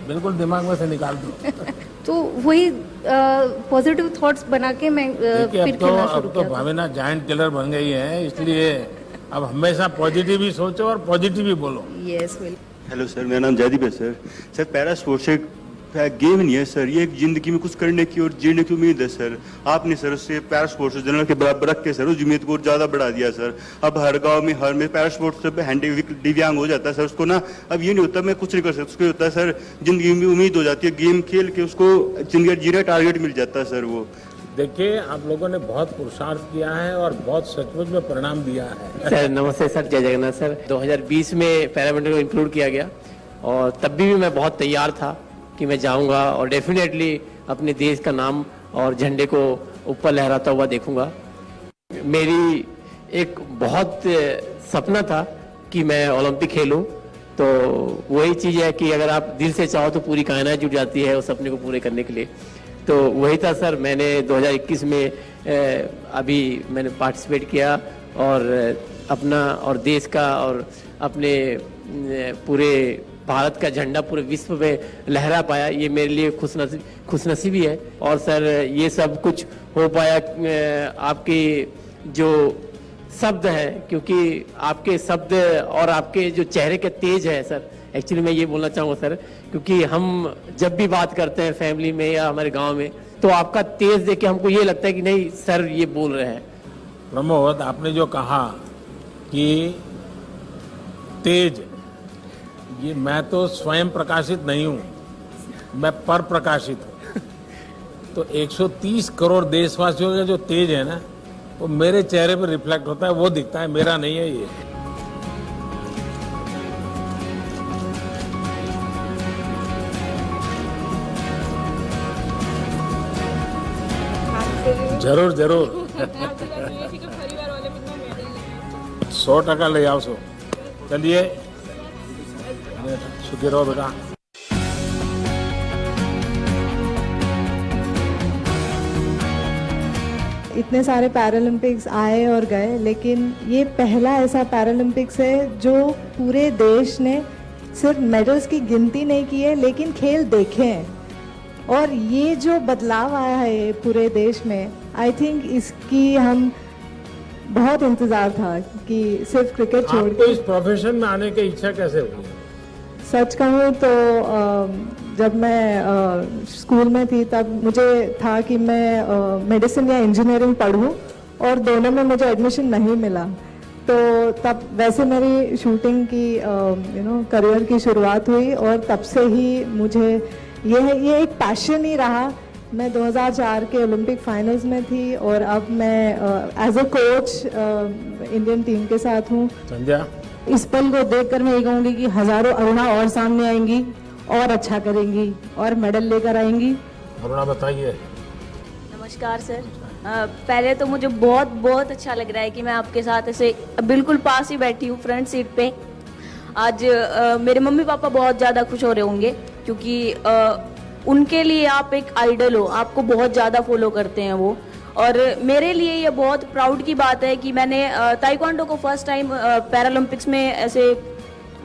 बिल्कुल दिमाग में से निकाल दो। तो वही पॉजिटिव थॉट्स बना के मैं फिर खेलना शुरू किया। अब तो भावना जायंट किलर बन गई है, इसलिए अब हमेशा पॉजिटिव ही सोचो और पॉजिटिव ही बोलो। यस हेलो सर, मेरा नाम जयदीप है सर। सर पैरा स्पोर्ट्स एक गेम नहीं है सर, ये एक जिंदगी में कुछ करने की और जीने की उम्मीद है सर। आपने सर उससे पैरा स्पोर्ट्स जनरल के बराबर रख के सर उस उम्मीद को ज्यादा बढ़ा दिया सर। अब हर गांव में हर में पैरा स्पोर्ट्स से दिव्यांग हो जाता है सर, उसको ना अब ये नहीं होता मैं कुछ नहीं कर सकता, उसको होता है सर जिंदगी में उम्मीद हो जाती है, गेम खेल के उसको जिंदगी जीने टारगेट मिल जाता है सर। वो देखिए आप लोगों ने बहुत पुरुषार्थ किया है और बहुत सचमुच में परिणाम दिया है। सर नमस्ते सर, जय जगन्नाथ सर। 2020 में पैरामिलिट्री को इंक्लूड किया गया और तब भी मैं बहुत तैयार था कि मैं जाऊंगा और डेफिनेटली अपने देश का नाम और झंडे को ऊपर लहराता हुआ देखूंगा। मेरी एक बहुत सपना था कि मैं ओलंपिक खेलूं। तो वही चीज़ है कि अगर आप दिल से चाहो तो पूरी कायनात जुट जाती है उस सपने को पूरे करने के लिए। तो वही था सर, मैंने 2021 में अभी मैंने पार्टिसिपेट किया और अपना और देश का और अपने पूरे भारत का झंडा पूरे विश्व में लहरा पाया। ये मेरे लिए खुशनसीबी है। और सर ये सब कुछ हो पाया आपके जो शब्द हैं, क्योंकि आपके शब्द और आपके जो चेहरे के तेज है सर, एक्चुअली मैं ये बोलना चाहूँगा सर, क्योंकि हम जब भी बात करते हैं फैमिली में या हमारे गांव में, तो आपका तेज देख के हमको ये लगता है कि नहीं सर ये बोल रहे हैं। प्रमोद, आपने जो कहा कि तेज, ये मैं तो स्वयं प्रकाशित नहीं हूँ, मैं पर प्रकाशित हूँ। तो 130 करोड़ देशवासियों का जो तेज है ना, वो मेरे चेहरे पर रिफ्लेक्ट होता है, वो दिखता है, मेरा नहीं है ये। जरूर जरूर 100% ले आओ। सो चलिए, सुखी रहो बेटा। इतने सारे पैरालंपिक्स आए और गए, लेकिन ये पहला ऐसा पैरालंपिक्स है जो पूरे देश ने सिर्फ मेडल्स की गिनती नहीं की है, लेकिन खेल देखे हैं। और ये जो बदलाव आया है पूरे देश में, आई थिंक इसकी हम बहुत इंतज़ार था कि सिर्फ क्रिकेट छोड़ आपको इस प्रोफेशन में आने की इच्छा कैसे हुई? सच कहूँ तो जब मैं स्कूल में थी तब मुझे था कि मैं मेडिसिन या इंजीनियरिंग पढ़ूँ, और दोनों में मुझे एडमिशन नहीं मिला। तो तब वैसे मेरी शूटिंग की करियर की शुरुआत हुई, और तब से ही मुझे ये एक पैशन ही रहा। मैं 2004 के ओलंपिक फाइनल्स में थी, और अब मैं as a coach Indian team के साथ हूँ। संध्या, इस पल को देखकर मैं ये कहूँगी कि हजारों अरुणा और सामने आएंगी और अच्छा करेंगी और मेडल लेकर आएंगी। अरुणा बताइए। नमस्कार सर, पहले तो मुझे बहुत बहुत अच्छा लग रहा है कि मैं आपके साथ ऐसे बिल्कुल पास ही बैठी हूँ, फ्रंट सीट पे। आज मेरे मम्मी पापा बहुत ज़्यादा खुश हो रहे होंगे, क्योंकि उनके लिए आप एक आइडल हो, आपको बहुत ज़्यादा फॉलो करते हैं वो। और मेरे लिए ये बहुत प्राउड की बात है कि मैंने ताइक्वांडो को फर्स्ट टाइम पैरालंपिक्स में ऐसे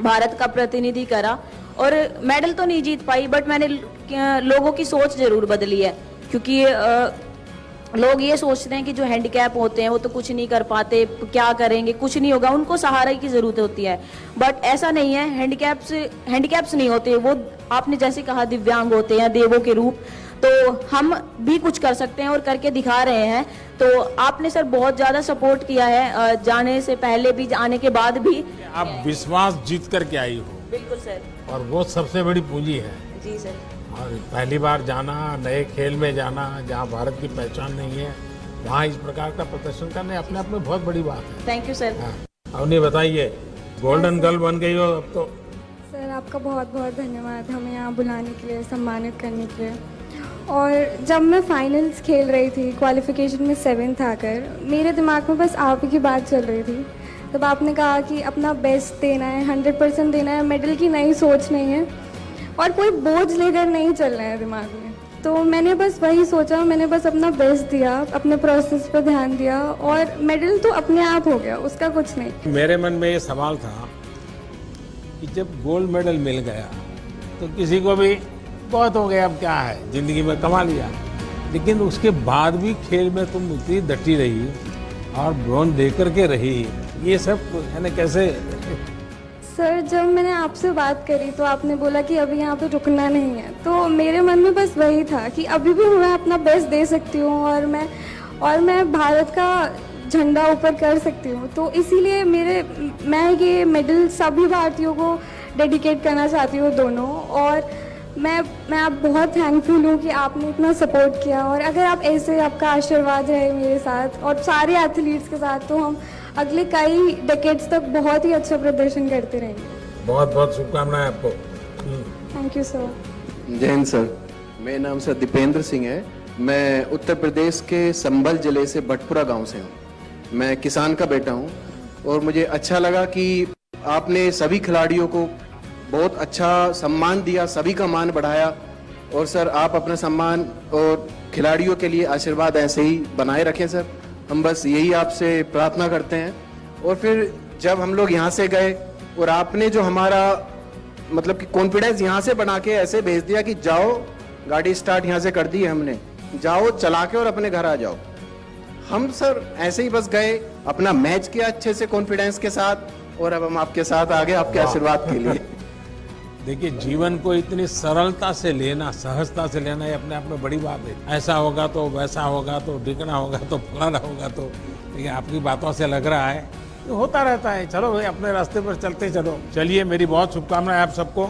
भारत का प्रतिनिधि करा, और मेडल तो नहीं जीत पाई, बट मैंने लोगों की सोच जरूर बदली है। क्योंकि लोग ये सोचते हैं कि जो हैंडीकैप होते हैं वो तो कुछ नहीं कर पाते, क्या करेंगे, कुछ नहीं होगा, उनको सहारा की जरूरत होती है। बट ऐसा नहीं है, हैंडीकैप्स नहीं होते वो, आपने जैसे कहा दिव्यांग होते हैं, देवों के रूप। तो हम भी कुछ कर सकते हैं और करके दिखा रहे हैं। तो आपने सर बहुत ज़्यादा सपोर्ट किया है, जाने से पहले भी, आने के बाद भी। आप विश्वास जीत करके आई हो। बिल्कुल सर। और वो सबसे बड़ी पूंजी है। जी सर। और पहली बार जाना, नए खेल में जाना, जहाँ भारत की पहचान नहीं है, वहाँ इस प्रकार का प्रदर्शन करने अपने आप में बहुत बड़ी बात है। Thank you sir. अवनी बताइए, गोल्डन गर्ल बन गई हो अब तो। सर आपका बहुत बहुत धन्यवाद हमें यहाँ बुलाने के लिए, सम्मानित करने के लिए। और जब मैं फाइनल्स खेल रही थी, क्वालिफिकेशन में 7th आकर, मेरे दिमाग में बस आप ही की बात चल रही थी। तब आपने कहा कि अपना बेस्ट देना है, 100% देना है, मेडल की नई सोच नहीं है और कोई बोझ लेकर नहीं चलना है दिमाग में। तो मैंने बस वही सोचा, मैंने बस अपना बेस्ट दिया, अपने प्रोसेस पर ध्यान दिया, और मेडल तो अपने आप हो गया, उसका कुछ नहीं। मेरे मन में ये सवाल था कि जब गोल्ड मेडल मिल गया तो किसी को भी बहुत हो गया, अब क्या है, जिंदगी में कमा लिया। लेकिन उसके बाद भी खेल में तुम इतनी डटी रही और ब्रॉन्ज दे करके रही, ये सब यानी कैसे? सर जब मैंने आपसे बात करी तो आपने बोला कि अभी यहाँ पे रुकना नहीं है, तो मेरे मन में बस वही था कि अभी भी मैं अपना बेस्ट दे सकती हूँ और मैं भारत का झंडा ऊपर कर सकती हूँ। तो इसीलिए मैं ये मेडल सभी भारतीयों को डेडिकेट करना चाहती हूँ, दोनों। और मैं आप बहुत थैंकफुल हूँ कि आपने इतना सपोर्ट किया, और अगर आप ऐसे, आपका आशीर्वाद रहे मेरे साथ और सारे एथलीट्स के साथ, तो हम अगले कई डेकेड्स तक बहुत ही अच्छा प्रदर्शन करते रहेंगे। बहुत बहुत शुभकामनाएं आपको। Thank you sir. जय हिंद सर, मेरा नाम सर दीपेंद्र सिंह है। मैं उत्तर प्रदेश के संभल जिले से भटपुरा गांव से हूँ। मैं किसान का बेटा हूँ और मुझे अच्छा लगा कि आपने सभी खिलाड़ियों को बहुत अच्छा सम्मान दिया, सभी का मान बढ़ाया। और सर आप अपना सम्मान और खिलाड़ियों के लिए आशीर्वाद ऐसे ही बनाए रखें सर, हम बस यही आपसे प्रार्थना करते हैं। और फिर जब हम लोग यहाँ से गए और आपने जो हमारा मतलब कि कॉन्फिडेंस यहाँ से बना के ऐसे भेज दिया कि जाओ, गाड़ी स्टार्ट यहाँ से कर दी है हमने, जाओ चला के और अपने घर आ जाओ। हम सर ऐसे ही बस गए, अपना मैच किया अच्छे से कॉन्फिडेंस के साथ और अब हम आपके साथ आ गए आपके आशीर्वाद के लिए। देखिए, जीवन को इतनी सरलता से लेना, सहजता से लेना, ये अपने आप में बड़ी बात है। ऐसा होगा तो वैसा होगा तो ढिकना होगा तो फलाना होगा तो, लेकिन आपकी बातों से लग रहा है तो होता रहता है। चलो भाई, अपने रास्ते पर चलते चलो। चलिए, मेरी बहुत शुभकामनाएं आप सबको।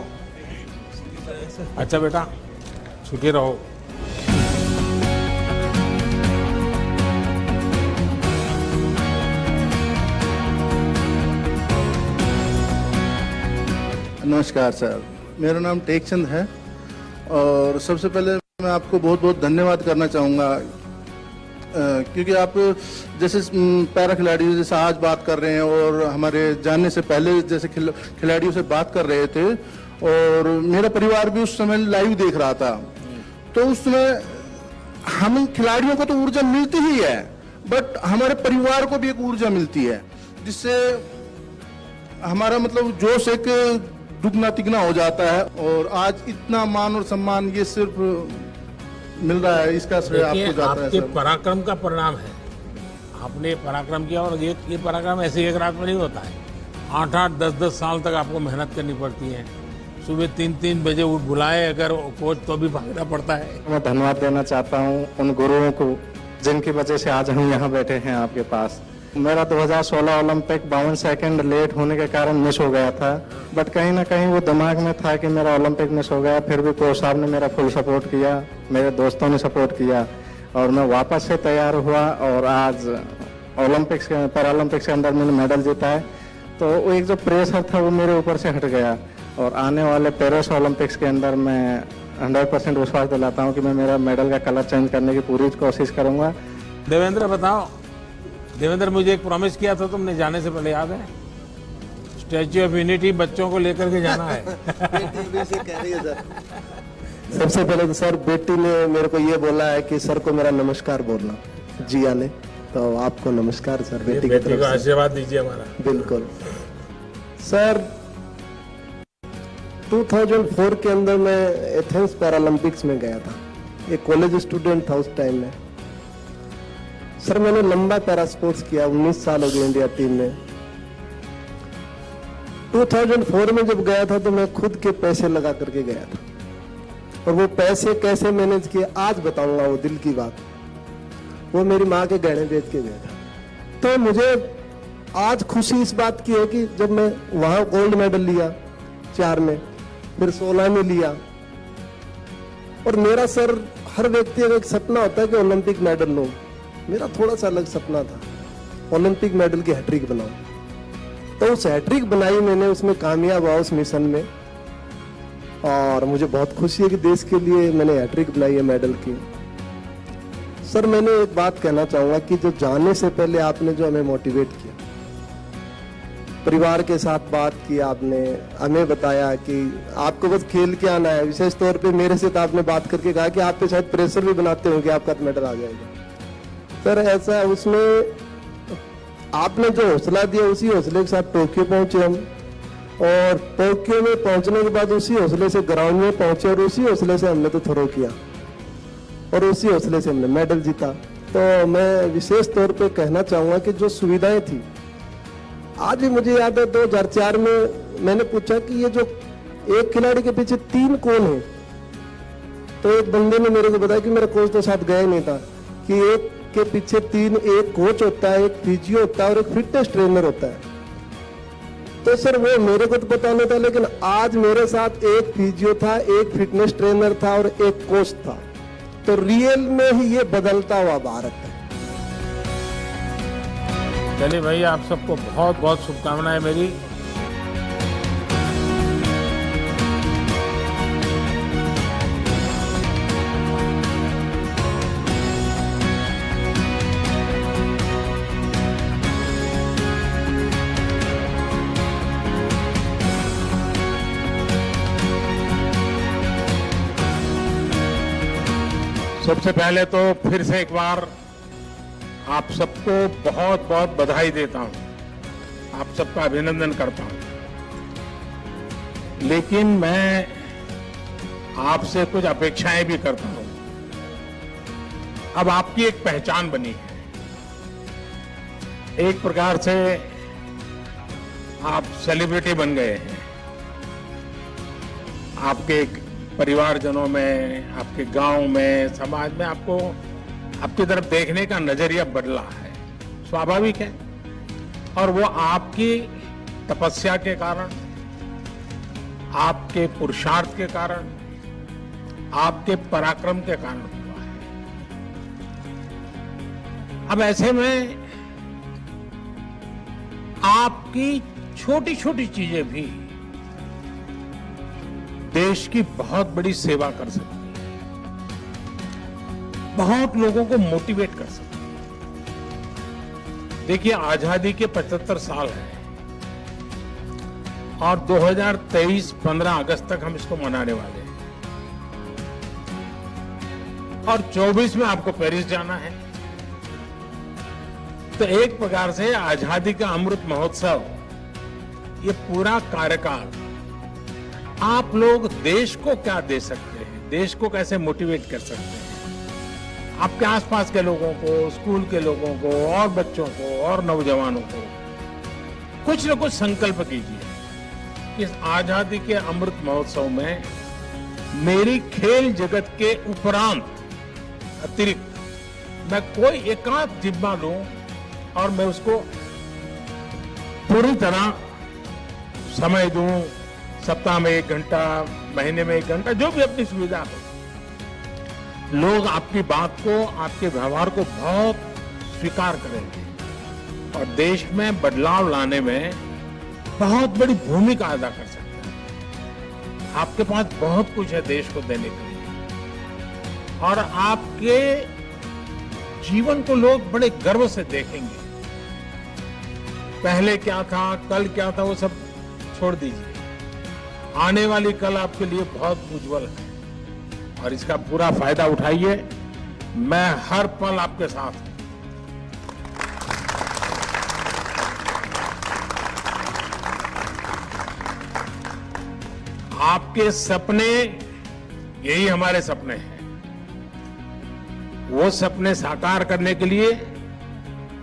अच्छा बेटा, छुट्टी रहो। नमस्कार सर, मेरा नाम टेकचंद है और सबसे पहले मैं आपको बहुत बहुत धन्यवाद करना चाहूँगा क्योंकि आप जैसे पैरा खिलाड़ी जैसे आज बात कर रहे हैं और हमारे जानने से पहले जैसे खिलाड़ियों से बात कर रहे थे और मेरा परिवार भी उस समय लाइव देख रहा था, तो उस समय हम खिलाड़ियों को तो ऊर्जा मिलती ही है, बट हमारे परिवार को भी एक ऊर्जा मिलती है जिससे हमारा मतलब जोश एक दुगना तिगना हो जाता है। और आज इतना मान और सम्मान ये सिर्फ मिल रहा है, इसका श्रेय आपको जाता है आपके सर। पराक्रम का परिणाम है। आपने पराक्रम किया और ये पराक्रम ऐसे एक रात में नहीं होता है। 8-8, 10-10 साल तक आपको मेहनत करनी पड़ती है। सुबह 3-3 बजे उठ बुलाए अगर कोच तो भी भागना पड़ता है। मैं धन्यवाद देना चाहता हूँ उन गुरुओं को जिनकी वजह से आज हम यहाँ बैठे हैं आपके पास। मेरा 2016 ओलंपिक 52 सेकंड लेट होने के कारण मिस हो गया था, बट कहीं ना कहीं वो दिमाग में था कि मेरा ओलंपिक मिस हो गया। फिर भी कोच साहब ने मेरा फुल सपोर्ट किया, मेरे दोस्तों ने सपोर्ट किया और मैं वापस से तैयार हुआ और आज ओलंपिक्स के पैरालंपिक्स के अंदर मैंने मेडल जीता है। तो वो एक जो प्रेशर था वो मेरे ऊपर से हट गया और आने वाले पेरिस ओलंपिक्स के अंदर मैं 100% विश्वास दिलाता हूँ कि मैं मेरा मेडल का कलर चेंज करने की पूरी कोशिश करूँगा। देवेंद्र बताओ, देवेंद्र मुझे एक प्रॉमिस किया था तुमने जाने से पहले, याद है? स्टैच्यू ऑफ यूनिटी बच्चों को लेकर के जाना है। सबसे पहले तो सर बेटी ने मेरे को ये बोला है कि सर को मेरा नमस्कार बोलना, जिया ने, तो आपको नमस्कार सर बेटी की तरफ को से। आशीर्वाद दीजिए हमारा। बिल्कुल सर। 2004 के अंदर मैं एथेंस पैरालंपिक्स में गया था, एक कॉलेज स्टूडेंट था उस टाइम में। सर मैंने लंबा पैरा स्पोर्ट्स किया, 19 साल हो गए इंडिया टीम में। 2004 में जब गया था तो मैं खुद के पैसे लगा करके गया था और वो पैसे कैसे मैनेज किए आज बताऊंगा, वो दिल की बात। वो मेरी माँ के गहने बेच के गया था। तो मुझे आज खुशी इस बात की है कि जब मैं वहां गोल्ड मेडल लिया 4 में, फिर 16 में लिया। और मेरा सर हर व्यक्ति का एक सपना होता है कि ओलंपिक मेडल लो, मेरा थोड़ा सा अलग सपना था, ओलंपिक मेडल की हैट्रिक बनाऊं। तो उस हैट्रिक बनाई मैंने, उसमें कामयाब हुआ उस मिशन में और मुझे बहुत खुशी है कि देश के लिए मैंने हैट्रिक बनाई है मेडल की। सर मैंने एक बात कहना चाहूंगा कि जो जाने से पहले आपने जो हमें मोटिवेट किया, परिवार के साथ बात की, आपने हमें बताया कि आपको बस खेल के आना है। विशेष तौर पे मेरे से तो आपने बात करके कहा कि आप पे शायद प्रेशर भी बनाते हो कि आपका मेडल आ जाएगा। सर ऐसा उसमें आपने जो हौसला दिया, उसी हौसले के साथ टोक्यो पहुंचे हम और टोक्यो में पहुंचने के बाद उसी हौसले से ग्राउंड में पहुंचे और उसी हौसले से हमने तो थ्रो किया और उसी हौसले से हमने मेडल जीता। तो मैं विशेष तौर पे कहना चाहूंगा कि जो सुविधाएं थी, आज भी मुझे याद है 2004 में मैंने पूछा कि ये जो एक खिलाड़ी के पीछे 3 कौन है, तो एक बंदे ने मेरे को बताया कि मेरा कोच तो साथ गया ही नहीं था, कि एक के पीछे 3, एक कोच होता है, एक फिजियो होता है और एक फिटनेस ट्रेनर होता है। तो सर वो मेरे को तो पता नहीं था, लेकिन आज मेरे साथ एक फिजियो था, एक फिटनेस ट्रेनर था और एक कोच था। तो रियल में ही ये बदलता हुआ भारत है। चलिए भाई, आप सबको बहुत बहुत शुभकामनाएं मेरी। सबसे पहले तो फिर से एक बार आप सबको बहुत बहुत बधाई देता हूं, आप सबका अभिनंदन करता हूं। लेकिन मैं आपसे कुछ अपेक्षाएं भी करता हूं। अब आपकी एक पहचान बनी है, एक प्रकार से आप सेलिब्रिटी बन गए हैं। आपके परिवारजनों में, आपके गांव में, समाज में आपको आपकी तरफ देखने का नजरिया बदला है, स्वाभाविक है। और वो आपकी तपस्या के कारण, आपके पुरुषार्थ के कारण, आपके पराक्रम के कारण हुआ है। अब ऐसे में आपकी छोटी छोटी चीजें भी देश की बहुत बड़ी सेवा कर सकती है, बहुत लोगों को मोटिवेट कर सकती है। देखिए, आजादी के 75 साल हैं और 2023 15 अगस्त तक हम इसको मनाने वाले हैं और 24 में आपको पेरिस जाना है। तो एक प्रकार से आजादी का अमृत महोत्सव, ये पूरा कार्यकाल आप लोग देश को क्या दे सकते हैं, देश को कैसे मोटिवेट कर सकते हैं, आपके आसपास के लोगों को, स्कूल के लोगों को और बच्चों को और नौजवानों को कुछ न कुछ संकल्प कीजिए। इस आजादी के अमृत महोत्सव में मेरी खेल जगत के उपरांत अतिरिक्त मैं कोई एकांत जिम्मा लूं और मैं उसको पूरी तरह समय दूं, सप्ताह में 1 घंटा, महीने में 1 घंटा, जो भी अपनी सुविधा हो। लोग आपकी बात को, आपके व्यवहार को बहुत स्वीकार करेंगे और देश में बदलाव लाने में बहुत बड़ी भूमिका अदा कर सकते हैं। आपके पास बहुत कुछ है देश को देने के लिए और आपके जीवन को लोग बड़े गर्व से देखेंगे। पहले क्या था, कल क्या था, वो सब छोड़ दीजिए। आने वाली कल आपके लिए बहुत उज्जवल है और इसका पूरा फायदा उठाइए। मैं हर पल आपके साथ हूं। आपके सपने, यही हमारे सपने हैं। वो सपने साकार करने के लिए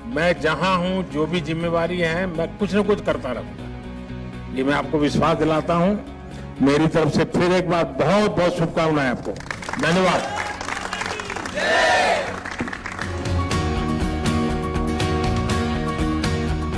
मैं जहां हूं, जो भी जिम्मेवारी है, मैं कुछ न कुछ करता रहूंगा। ये मैं आपको विश्वास दिलाता हूं। मेरी तरफ से फिर एक बार बहुत बहुत शुभकामनाएं आपको। धन्यवाद।